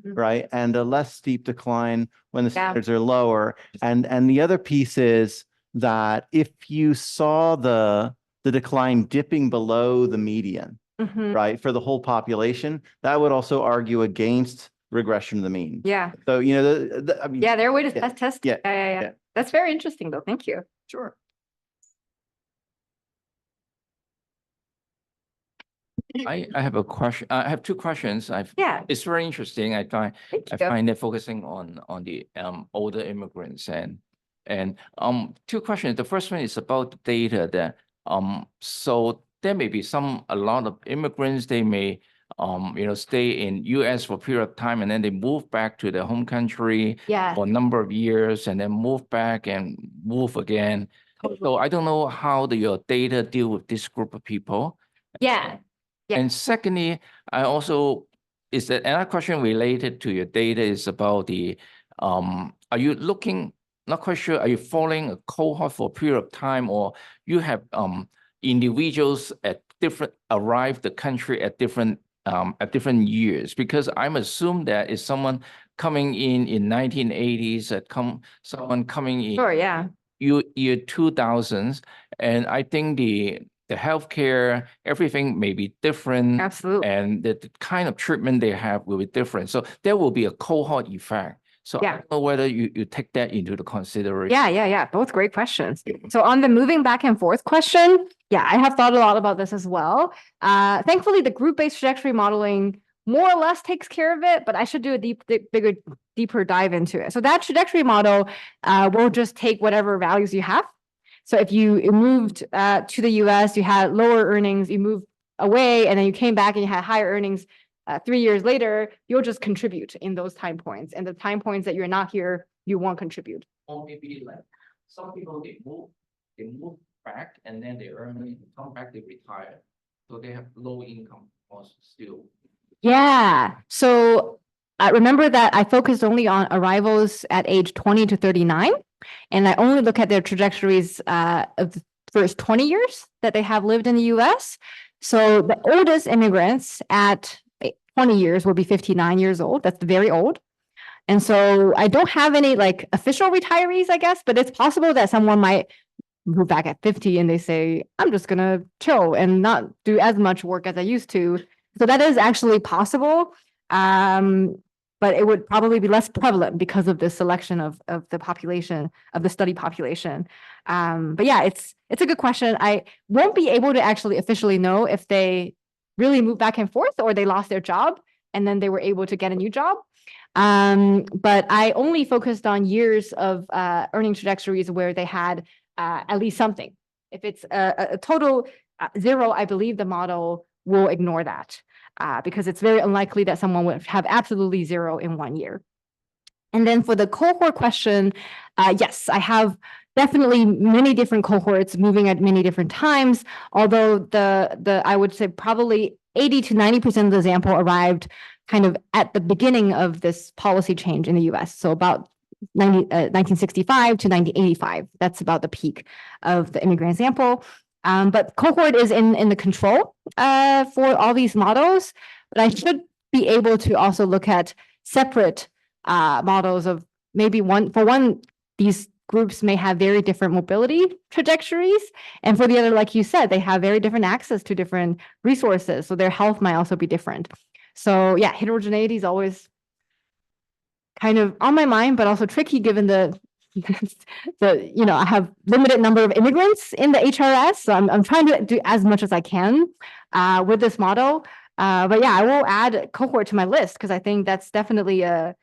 right? And a less steep decline when the standards are lower. And the other piece is that if you saw the decline dipping below the median, right, for the whole population, that would also argue against regression to the mean. Yeah. So, you know, I mean, yeah, there are ways to test. Yeah. Yeah. That's very interesting though. Thank you. Sure. I have a question. I have two questions. Yeah. It's very interesting. I find it focusing on the older immigrants and two questions. The first one is about the data that so there may be a lot of immigrants, they may stay in US for a period of time and then they move back to their home country for a number of years and then move back and move again. So I don't know how your data deal with this group of people. Yeah. And secondly, is that another question related to your data is about are you looking, not quite sure, are you following a cohort for a period of time, or you have individuals arrive the country at different years? Because I'm assuming that is someone coming in 1980s, someone coming in year 2000s, and I think the healthcare, everything may be different. Absolutely. And the kind of treatment they have will be different. So there will be a cohort effect. So I don't know whether you take that into the consideration. Yeah. Both great questions. So on the moving back and forth question, I have thought a lot about this as well. Thankfully, the group-based trajectory modeling more or less takes care of it, but I should do a deeper dive into it. So that trajectory model will just take whatever values you have. So if you moved to the US, you had lower earnings, you moved away, and then you came back and you had higher earnings 3 years later, you'll just contribute in those time points. And the time points that you're not here, you won't contribute. Or maybe like some people, they move back and then they earn, come back, they retire. So they have low income also still. Yeah. So remember that I focused only on arrivals at age 20 to 39. And I only look at their trajectories of the first 20 years that they have lived in the US. So the oldest immigrants at 20 years will be 59 years old. That's very old. And so I don't have any like official retirees, I guess, but it's possible that someone might move back at 50 and they say, I'm just going to chill and not do as much work as I used to. So that is actually possible. But it would probably be less prevalent because of the selection of the population, of the study population. But yeah, it's a good question. I won't be able to actually officially know if they really moved back and forth or they lost their job and then they were able to get a new job. But I only focused on years of earning trajectories where they had at least something. If it's a total 0, I believe the model will ignore that. Because it's very unlikely that someone would have absolutely 0 in 1 year. And then for the cohort question, yes, I have definitely many different cohorts moving at many different times, although I would say probably 80 to 90% of the sample arrived kind of at the beginning of this policy change in the US. So about 1965 to 1985. That's about the peak of the immigrant sample. But cohort is in the control for all these models, but I should be able to also look at separate models of maybe these groups may have very different mobility trajectories. And for the other, like you said, they have very different access to different resources. So their health might also be different. So yeah, heterogeneity is always kind of on my mind, but also tricky given I have limited number of immigrants in the HRS. So I'm trying to do as much as I can with this model. But yeah, I will add cohort to my list because I think that's definitely a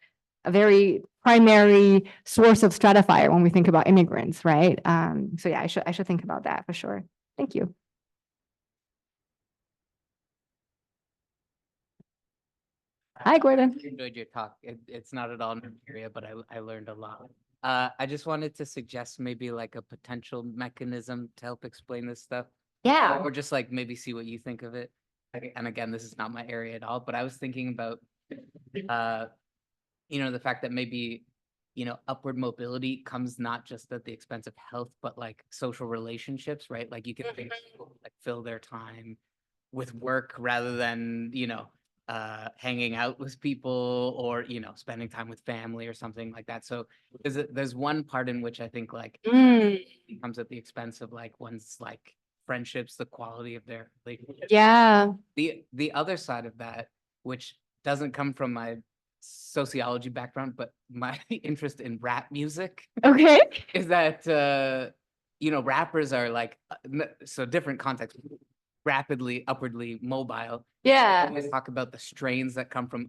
very primary source of stratifier when we think about immigrants, right? So yeah, I should think about that for sure. Thank you. Hi, Gordon. I enjoyed your talk. It's not at all an area, but I learned a lot. I just wanted to suggest maybe like a potential mechanism to help explain this stuff. Yeah. Or just like maybe see what you think of it. And again, this is not my area at all, but I was thinking about, the fact that maybe, upward mobility comes not just at the expense of health, but like social relationships, right? Like you can think people, like fill their time with work rather than, hanging out with people or, spending time with family or something like that. So there's one part in which I think like it comes at the expense of like one's like friendships, the quality of their relationships. Yeah. The other side of that, which doesn't come from my sociology background, but my interest in rap music Okay. is that rappers are like so different context, rapidly upwardly mobile. Yeah. Always talk about the strains that come from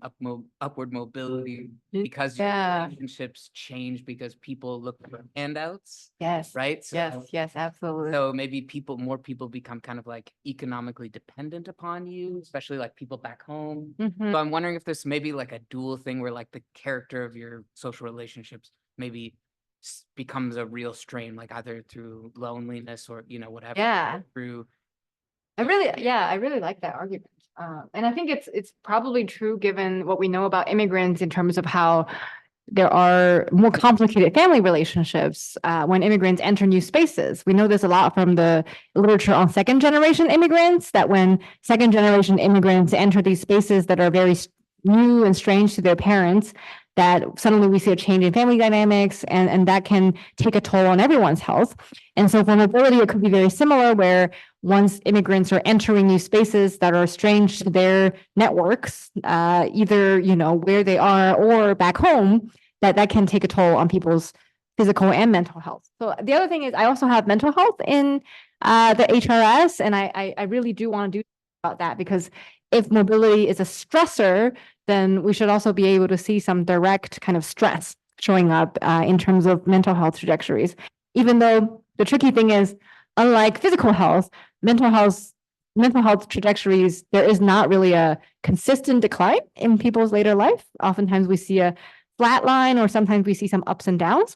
upward mobility because your Yeah. relationships change because people look for handouts, Yes. right? So, Yes, absolutely. so maybe more people become kind of like economically dependent upon you, especially like people back home. Mhm. So I'm wondering if there's maybe like a dual thing where like the character of your social relationships maybe becomes a real strain, like either through loneliness or, whatever. Yeah. Through I really like that argument. And I think it's probably true given what we know about immigrants in terms of how there are more complicated family relationships when immigrants enter new spaces. We know this a lot from the literature on second generation immigrants, that when second generation immigrants enter these spaces that are very new and strange to their parents, that suddenly we see a change in family dynamics and that can take a toll on everyone's health. And so for mobility, it could be very similar where once immigrants are entering new spaces that are strange to their networks, either, where they are or back home, that can take a toll on people's physical and mental health. So the other thing is I also have mental health in the HRS, and I really do want to do about that because if mobility is a stressor, then we should also be able to see some direct kind of stress showing up in terms of mental health trajectories. Even though the tricky thing is, unlike physical health, mental health trajectories, there is not really a consistent decline in people's later life. Oftentimes we see a flat line or sometimes we see some ups and downs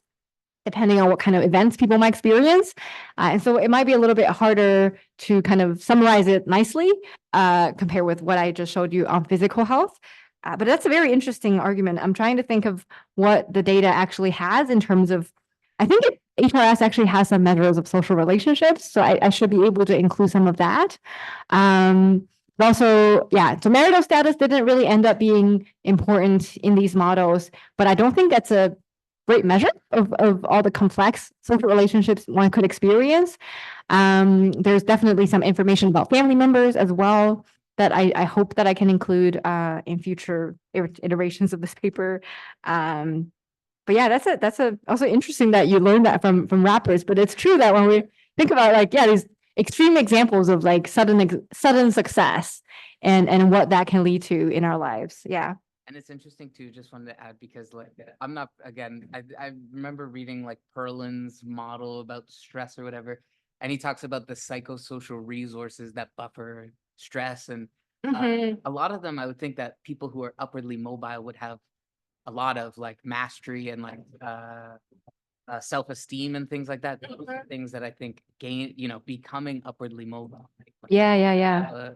depending on what kind of events people might experience. And so it might be a little bit harder to kind of summarize it nicely compared with what I just showed you on physical health. But that's a very interesting argument. I'm trying to think of what the data actually has in terms of, I think HRS actually has some measures of social relationships. So I should be able to include some of that. Also, yeah, so marital status didn't really end up being important in these models, but I don't think that's a great measure of all the complex social relationships one could experience. There's definitely some information about family members as well that I hope that I can include in future iterations of this paper. But yeah, that's also interesting that you learned that from rappers, but it's true that when we think about like, yeah, these extreme examples of like sudden success and what that can lead to in our lives. Yeah. And it's interesting too, just wanted to add, because like, I'm not, again, I remember reading like Perlin's model about stress or whatever, and he talks about the psychosocial resources that buffer stress. And a lot of them, I would think that people who are upwardly mobile would have a lot of like mastery and like self-esteem and things like that. Those are things that I think becoming upwardly mobile. Right? Like, Yeah.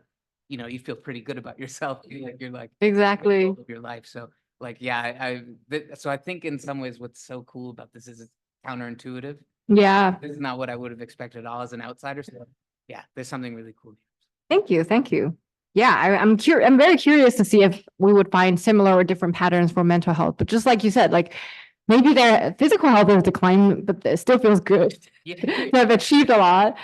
You feel pretty good about yourself. You're like Exactly. of your life. So like, yeah, so I think in some ways what's so cool about this is it's counterintuitive. Yeah. This is not what I would have expected at all as an outsider. So yeah, there's something really cool here. Thank you. Thank you. Yeah, I'm very curious to see if we would find similar or different patterns for mental health. But just like you said, like maybe their physical health has declined, but it still feels good. Yeah. They have achieved a lot.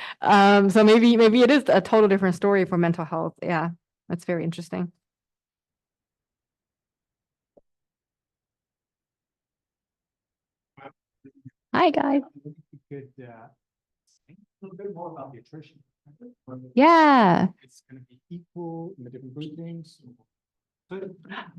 So maybe it is a total different story for mental health. Yeah, that's very interesting. Hi, guys. Could a little bit more about the attrition. Yeah. It's going to be equal in the different groupings.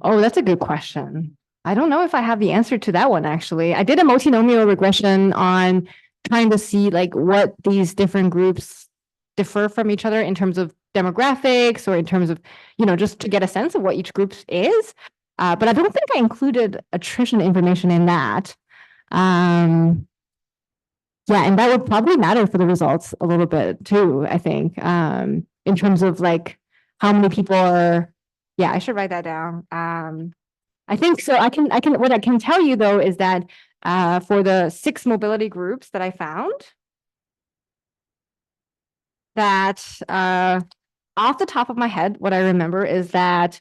Oh, that's a good question. I don't know if I have the answer to that one, actually. I did a multinomial regression on trying to see like what these different groups differ from each other in terms of demographics or in terms of, just to get a sense of what each group is. But I don't think I included attrition information in that. Yeah, and that would probably matter for the results a little bit too, I think, in terms of like how many people are, yeah, I should write that down. I think so. What I can tell you though is that for the 6 mobility groups that I found, that off the top of my head, what I remember is that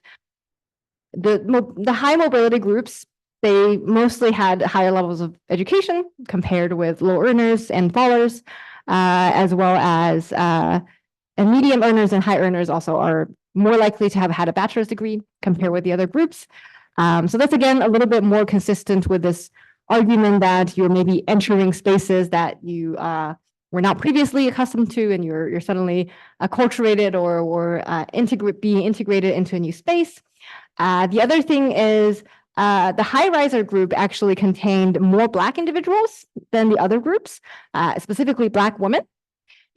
the high mobility groups, they mostly had higher levels of education compared with low earners and fallers, as well as and medium earners and high earners also are more likely to have had a bachelor's degree compared with the other groups. So that's again a little bit more consistent with this argument that you're maybe entering spaces that you were not previously accustomed to, and you're suddenly acculturated or being integrated into a new space. The other thing is the high riser group actually contained more Black individuals than the other groups, specifically Black women.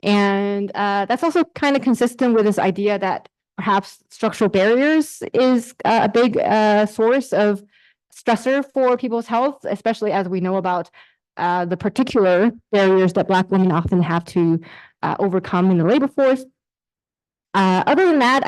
And that's also kind of consistent with this idea that perhaps structural barriers is a big source of stressor for people's health, especially as we know about the particular barriers that Black women often have to overcome in the labor force. Other than that,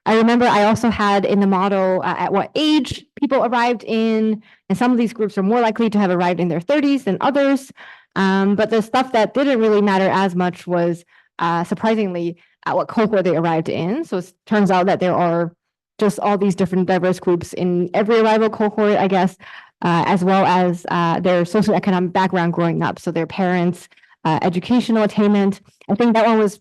I remember I also had in the model at what age people arrived in, and some of these groups are more likely to have arrived in their 30s than others. But the stuff that didn't really matter as much was surprisingly at what cohort they arrived in. So it turns out that there are just all these different diverse groups in every arrival cohort, I guess, as well as their socioeconomic background growing up. So their parents' educational attainment. I think that one was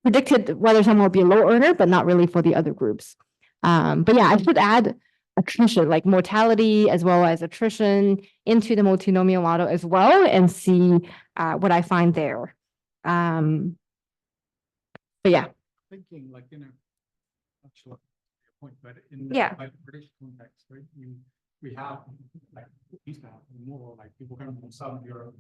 predicted whether someone would be a low earner, but not really for the other groups. But yeah, I should add attrition, like mortality as well as attrition into the multinomial model as well, and see what I find there. But yeah. Thinking like, actually, point, but in Yeah. like British context, right? We have like used to have more like people coming from Southern Europe,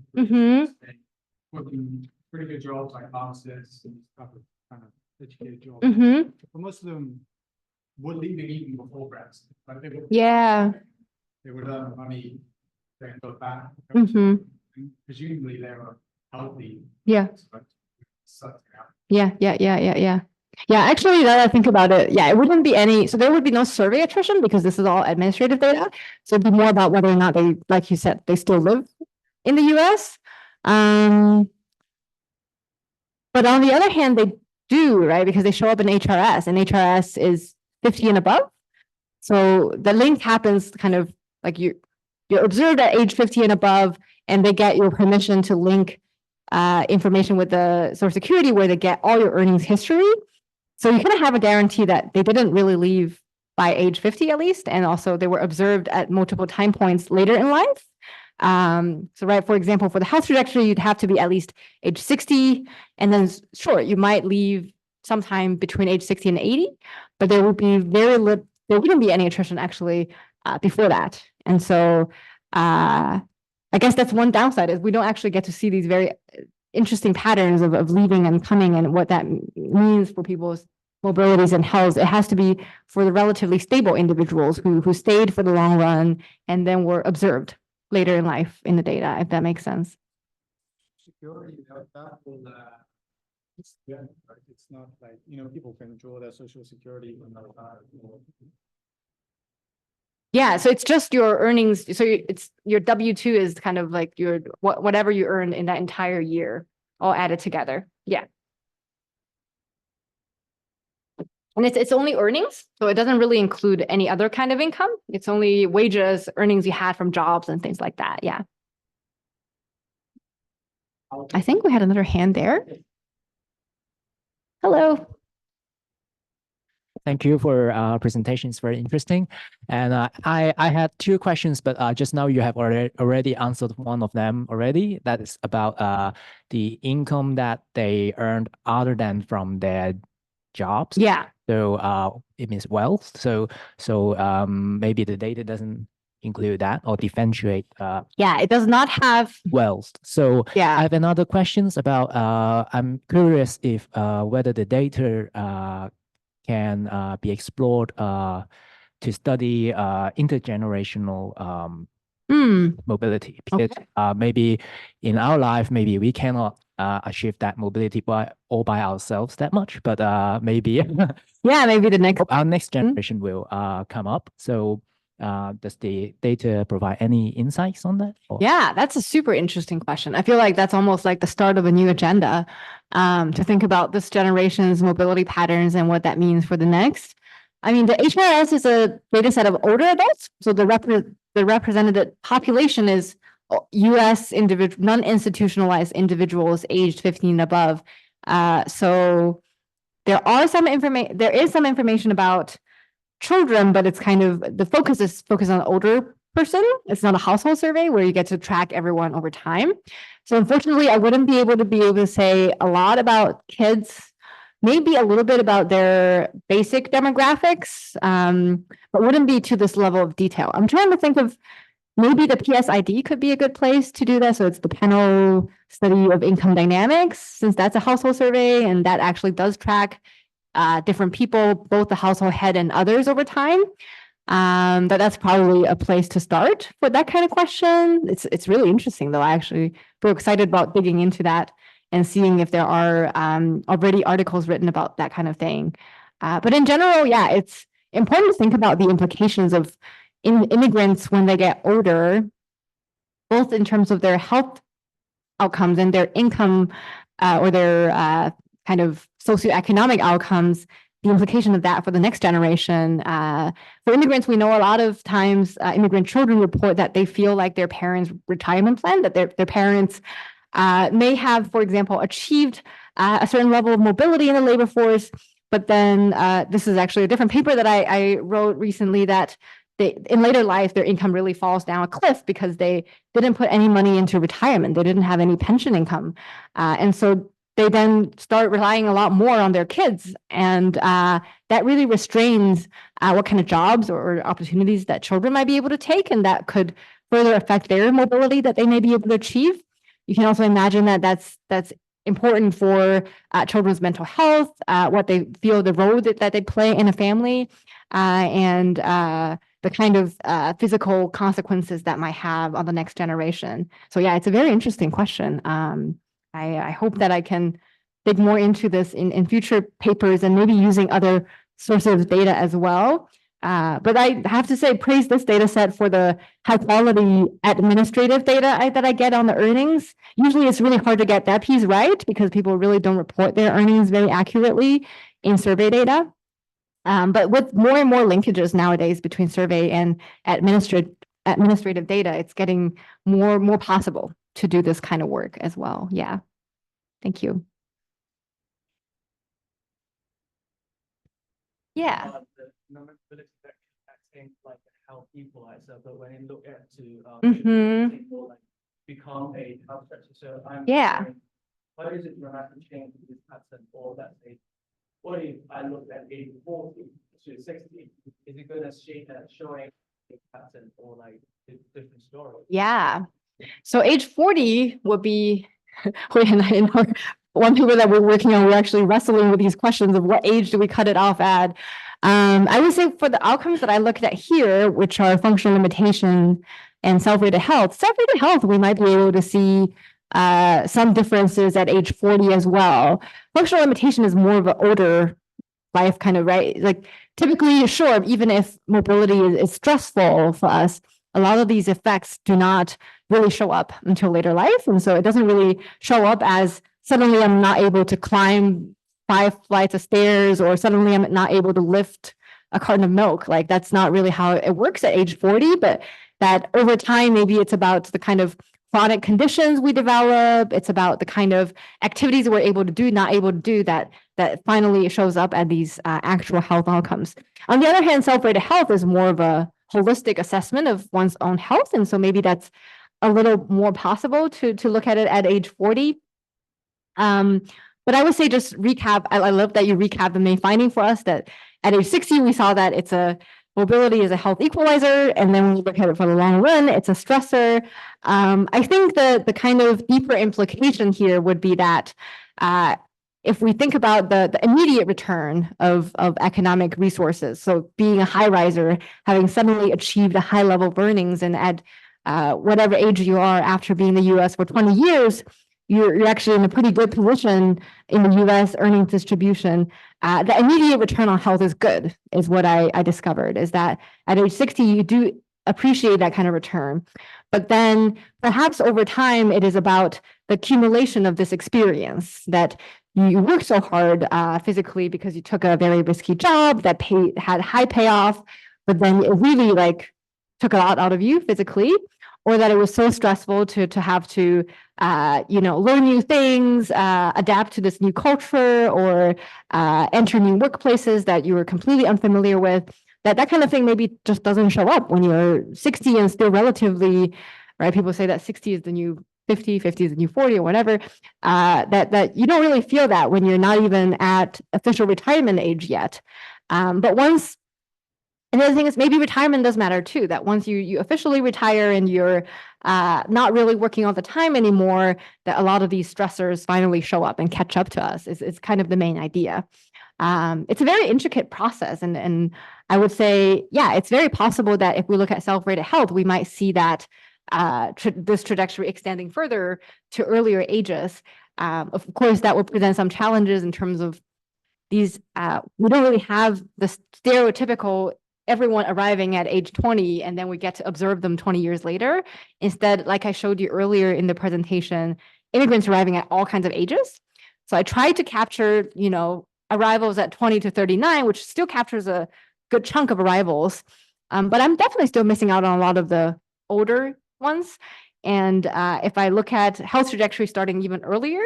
working pretty good jobs like pharmacists and stuff, kind of educated jobs. But most of them were leaving even before Brexit. Like they would earn money, then go back. And presumably they were healthy. Yeah. But sucked out. Yeah, actually, now that I think about it, it wouldn't be any, so there would be no survey attrition because this is all administrative data. So it'd be more about whether or not they, like you said, they still live in the US. But on the other hand, they do, right? Because they show up in HRS, and HRS is 50 and above. So the link happens kind of like you're observed at age 50 and above, and they get your permission to link information with the Social Security where they get all your earnings history. So you kind of have a guarantee that they didn't really leave by age 50 at least. And also they were observed at multiple time points later in life. So right, for example, for the health trajectory, you'd have to be at least age 60. And then sure, you might leave sometime between age 60 and 80, but there would be there wouldn't be any attrition actually before that. And so I guess that's one downside is we don't actually get to see these very interesting patterns of leaving and coming and what that means for people's mobilities and health. It has to be for the relatively stable individuals who stayed for the long run and then were observed later in life in the data, if that makes sense. Security, that will, it's, yeah, right? It's not like, people can draw their social security from their, Yeah, so it's just your earnings. So it's your W-2 is kind of like your whatever you earned in that entire year, all added together. Yeah. And it's only earnings, so it doesn't really include any other kind of income. It's only wages, earnings you had from jobs and things like that. Yeah. I think we had another hand there. Hello. Thank you for presentation. It's very interesting. And I had two questions, but just now you have already answered one of them already. That is about the income that they earned other than from their jobs. Yeah. So it means wealth. So maybe the data doesn't include that or differentiate Yeah, it does not have. wealth. So Yeah. I have another questions about I'm curious if whether the data can be explored to study intergenerational mobility, because maybe in our life, maybe we cannot achieve that mobility all by ourselves that much, but maybe Yeah, maybe the next. our next generation will come up. So does the data provide any insights on that? Or? Yeah, that's a super interesting question. I feel like that's almost like the start of a new agenda to think about this generation's mobility patterns and what that means for the next. I mean, the HRS is a data set of older adults. So the represented population is US non-institutionalized individuals aged 15 and above. So there is some information about children, but it's kind of, the focus is focused on the older person. It's not a household survey where you get to track everyone over time. So unfortunately, I wouldn't be able to say a lot about kids, maybe a little bit about their basic demographics, but wouldn't be to this level of detail. I'm trying to think of maybe the PSID could be a good place to do that. So it's the panel study of income dynamics, since that's a household survey and that actually does track different people, both the household head and others over time. That's probably a place to start for that kind of question. It's really interesting though. I actually feel excited about digging into that and seeing if there are already articles written about that kind of thing. But in general, yeah, it's important to think about the implications of immigrants when they get older, both in terms of their health outcomes and their income or their kind of socioeconomic outcomes, the implication of that for the next generation. For immigrants, we know a lot of times immigrant children report that they feel like their parents' retirement plan, that their parents may have, for example, achieved a certain level of mobility in the labor force, but then this is actually a different paper that I wrote recently, that in later life, their income really falls down a cliff because they didn't put any money into retirement. They didn't have any pension income. And so they then start relying a lot more on their kids. And that really restrains what kind of jobs or opportunities that children might be able to take. And that could further affect their mobility that they may be able to achieve. You can also imagine that that's important for children's mental health, what they feel the role that they play in a family, and the kind of physical consequences that might have on the next generation. So yeah, it's a very interesting question. I hope that I can dig more into this in future papers and maybe using other sources of data as well. But I have to say, praise this data set for the high quality administrative data that I get on the earnings. Usually it's really hard to get that piece right because people really don't report their earnings very accurately in survey data. But with more and more linkages nowadays between survey and administrative data, it's getting more possible to do this kind of work as well. Yeah. Thank you. Yeah. Like health equalizer, but when you look at Mm-hmm. like become a health structure, so I'm Yeah. what is it you have to change this pattern, or let's say, what if I look at age 40 to 60, is it going to showing a pattern or like a different story? Yeah. So age 40 would be in our one paper that we're working on, we're actually wrestling with these questions of what age do we cut it off at. I would say for the outcomes that I looked at here, which are functional limitation, and self-rated health, we might be able to see some differences at age 40 as well. Functional limitation is more of an older life kind of, right? Like typically, sure, even if mobility is stressful for us, a lot of these effects do not really show up until later life. And so it doesn't really show up as suddenly I'm not able to climb 5 flights of stairs, or suddenly I'm not able to lift a carton of milk. Like that's not really how it works at age 40, but that over time, maybe it's about the kind of chronic conditions we develop. It's about the kind of activities we're able to do, not able to do, that finally shows up at these actual health outcomes. On the other hand, self-rated health is more of a holistic assessment of one's own health. And so maybe that's a little more possible to look at it at age 40. But I would say just recap, I love that you recap the main finding for us, that at age 60, we saw that mobility is a health equalizer. And then when we look at it for the long run, it's a stressor. I think the kind of deeper implication here would be that if we think about the immediate return of economic resources, so being a high riser, having suddenly achieved a high level of earnings, and at whatever age you are after being in the US for 20 years, you're actually in a pretty good position in the US earnings distribution. The immediate return on health is good, is what I discovered, is that at age 60, you do appreciate that kind of return. But then perhaps over time, it is about the accumulation of this experience, that you worked so hard physically because you took a very risky job that had high payoff, but then it really took a lot out of you physically, or that it was so stressful to have to learn new things, adapt to this new culture, or enter new workplaces that you were completely unfamiliar with. That kind of thing maybe just doesn't show up when you're 60 and still relatively, right? People say that 60 is the new 50, 50 is the new 40 or whatever, that you don't really feel that when you're not even at official retirement age yet. But once, and the other thing is maybe retirement does matter too, that once you officially retire and you're not really working all the time anymore, that a lot of these stressors finally show up and catch up to us. It's kind of the main idea. It's a very intricate process. And I would say, yeah, it's very possible that if we look at self-rated health, we might see that this trajectory extending further to earlier ages. Of course, that will present some challenges in terms of these, we don't really have the stereotypical everyone arriving at age 20 and then we get to observe them 20 years later. Instead, like I showed you earlier in the presentation, immigrants arriving at all kinds of ages. So I tried to capture, arrivals at 20 to 39, which still captures a good chunk of arrivals. But I'm definitely still missing out on a lot of the older ones. And if I look at health trajectory starting even earlier,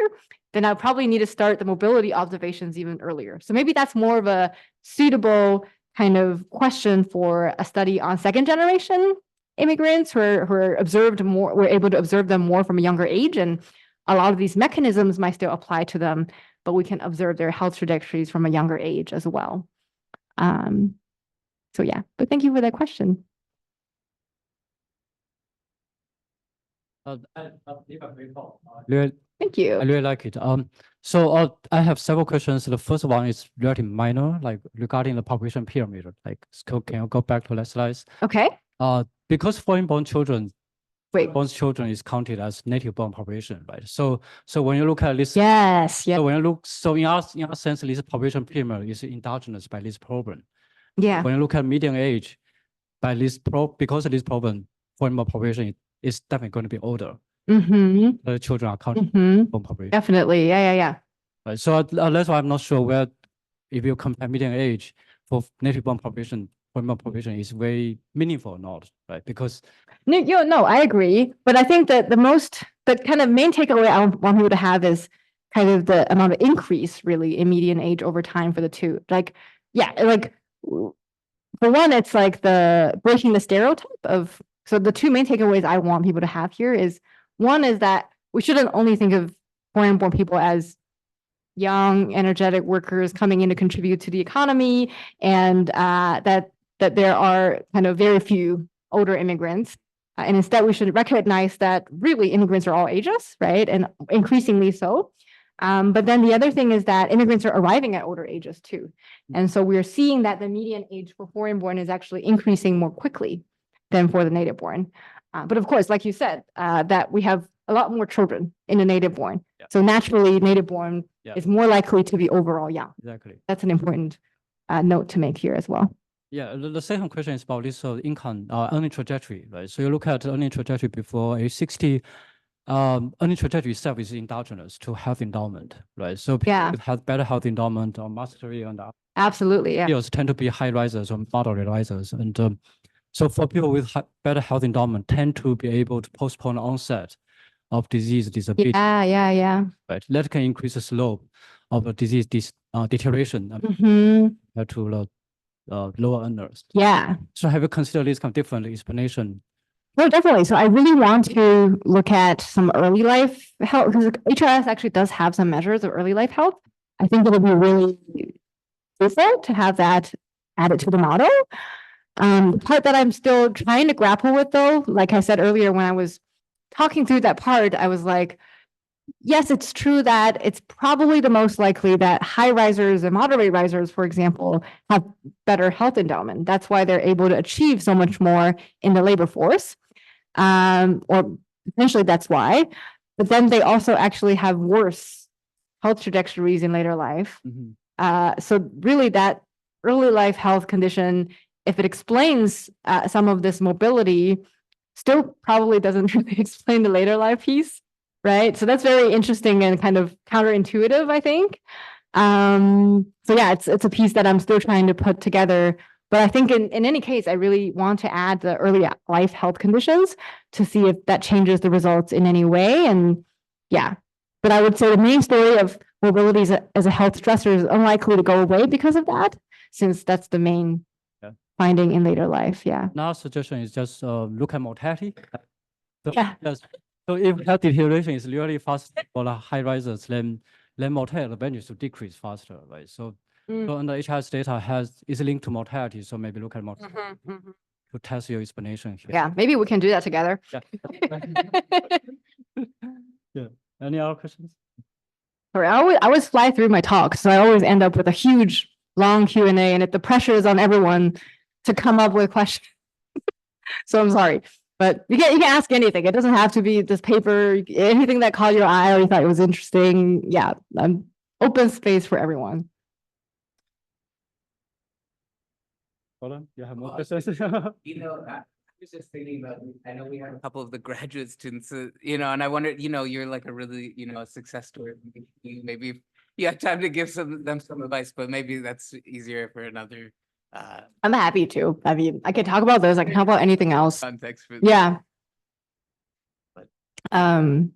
then I probably need to start the mobility observations even earlier. So maybe that's more of a suitable kind of question for a study on second generation immigrants who are observed more, we're able to observe them more from a younger age. And a lot of these mechanisms might still apply to them, but we can observe their health trajectories from a younger age as well. So yeah, but thank you for that question. Thank you. I really like it. So I have several questions. The first one is relatively minor, like regarding the population pyramid. Can you go back to that slide? Okay. Because foreign-born children, Wait. born children is counted as native-born population, right? So when you look at this, Yes. Yeah. So when you look, so in our sense, this population pyramid is endogenous by this problem. Yeah. When you look at median age, by this because of this problem, foreign-born population is definitely going to be older. Mm-hmm. The children are counted born population. Definitely. Yeah. Right. So that's why I'm not sure where, if you compare median age for native-born population, foreign-born population is very meaningful or not, right? Because no, I agree. But I think that the kind of main takeaway I want people to have is kind of the amount of increase really in median age over time for the two. For one, it's like the breaking the stereotype of, so the two main takeaways I want people to have here is, one is that we shouldn't only think of foreign-born people as young, energetic workers coming in to contribute to the economy, and that there are kind of very few older immigrants. And instead, we should recognize that really immigrants are all ages, right? And increasingly so. But then the other thing is that immigrants are arriving at older ages too. And so we're seeing that the median age for foreign-born is actually increasing more quickly than for the native-born. But of course, like you said, that we have a lot more children in the native born. Yeah. So naturally, native born Yeah. is more likely to be overall young. Exactly. That's an important note to make here as well. Yeah, the second question is about this income earning trajectory, right? So you look at earning trajectory before age 60, earning trajectory itself is endogenous to health endowment, right? So people Yeah. with better health endowment or mastery and Absolutely. Yeah. fields tend to be high risers or moderate risers. And so for people with better health endowment tend to be able to postpone onset of disease disability, Yeah. right? That can increase the slope of the disease deterioration Hmm. compared to the lower earners. Yeah. So have you considered this kind of different explanation? No, definitely. So I really want to look at some early life health because HRS actually does have some measures of early life health. I think it'll be really useful to have that added to the model. The part that I'm still trying to grapple with though, like I said earlier, when I was talking through that part, I was like, yes, it's true that it's probably the most likely that high risers and moderate risers, for example, have better health endowment. That's why they're able to achieve so much more in the labor force. Or potentially that's why. But then they also actually have worse health trajectories in later life. So really that early life health condition, if it explains some of this mobility, still probably doesn't really explain the later life piece, right? So that's very interesting and kind of counterintuitive, I think. So yeah, it's a piece that I'm still trying to put together. But I think in any case, I really want to add the early life health conditions to see if that changes the results in any way. And yeah, but I would say the main story of mobility as a health stressor is unlikely to go away because of that, since that's the main finding in later life. Yeah. Now suggestion is just look at mortality. So, Yeah. yes. So if health deterioration is really fast for the high risers, then mortality values to decrease faster, right? So and the HRS data is linked to mortality. So maybe look at mortality to test your explanation here. Yeah, maybe we can do that together. Yeah. Any other questions? Sorry, I always fly through my talk, so I always end up with a huge, long Q&A, and the pressure is on everyone to come up with questions. So I'm sorry, but you can ask anything. It doesn't have to be this paper. Anything that caught your eye or you thought it was interesting. Yeah, open space for everyone. Hold on, you have more questions? You know, I was just thinking about, I know we have a couple of the graduate students, you know, and I wondered, you know, you're like a really, you know, a success story. Maybe you have time to give them some advice, but maybe that's easier for another I'm happy to. I mean, I can talk about those. I can talk about anything else. context for. Yeah. No,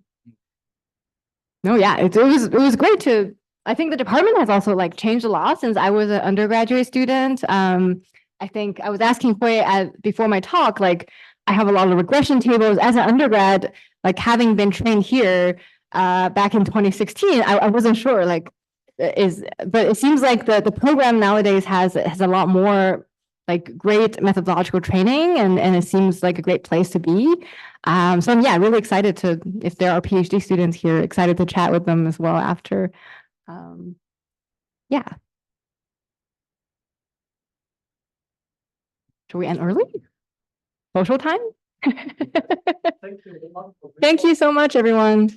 yeah, it was great to, I think the department has also like changed a lot since I was an undergraduate student. I think I was asking Hui before my talk, like I have a lot of regression tables as an undergrad, like having been trained here back in 2016, I wasn't sure like but it seems like the program nowadays has a lot more like great methodological training and it seems like a great place to be. So I'm really excited to, if there are PhD students here, excited to chat with them as well after. Yeah. Should we end early? Social time? Thank you so much, everyone.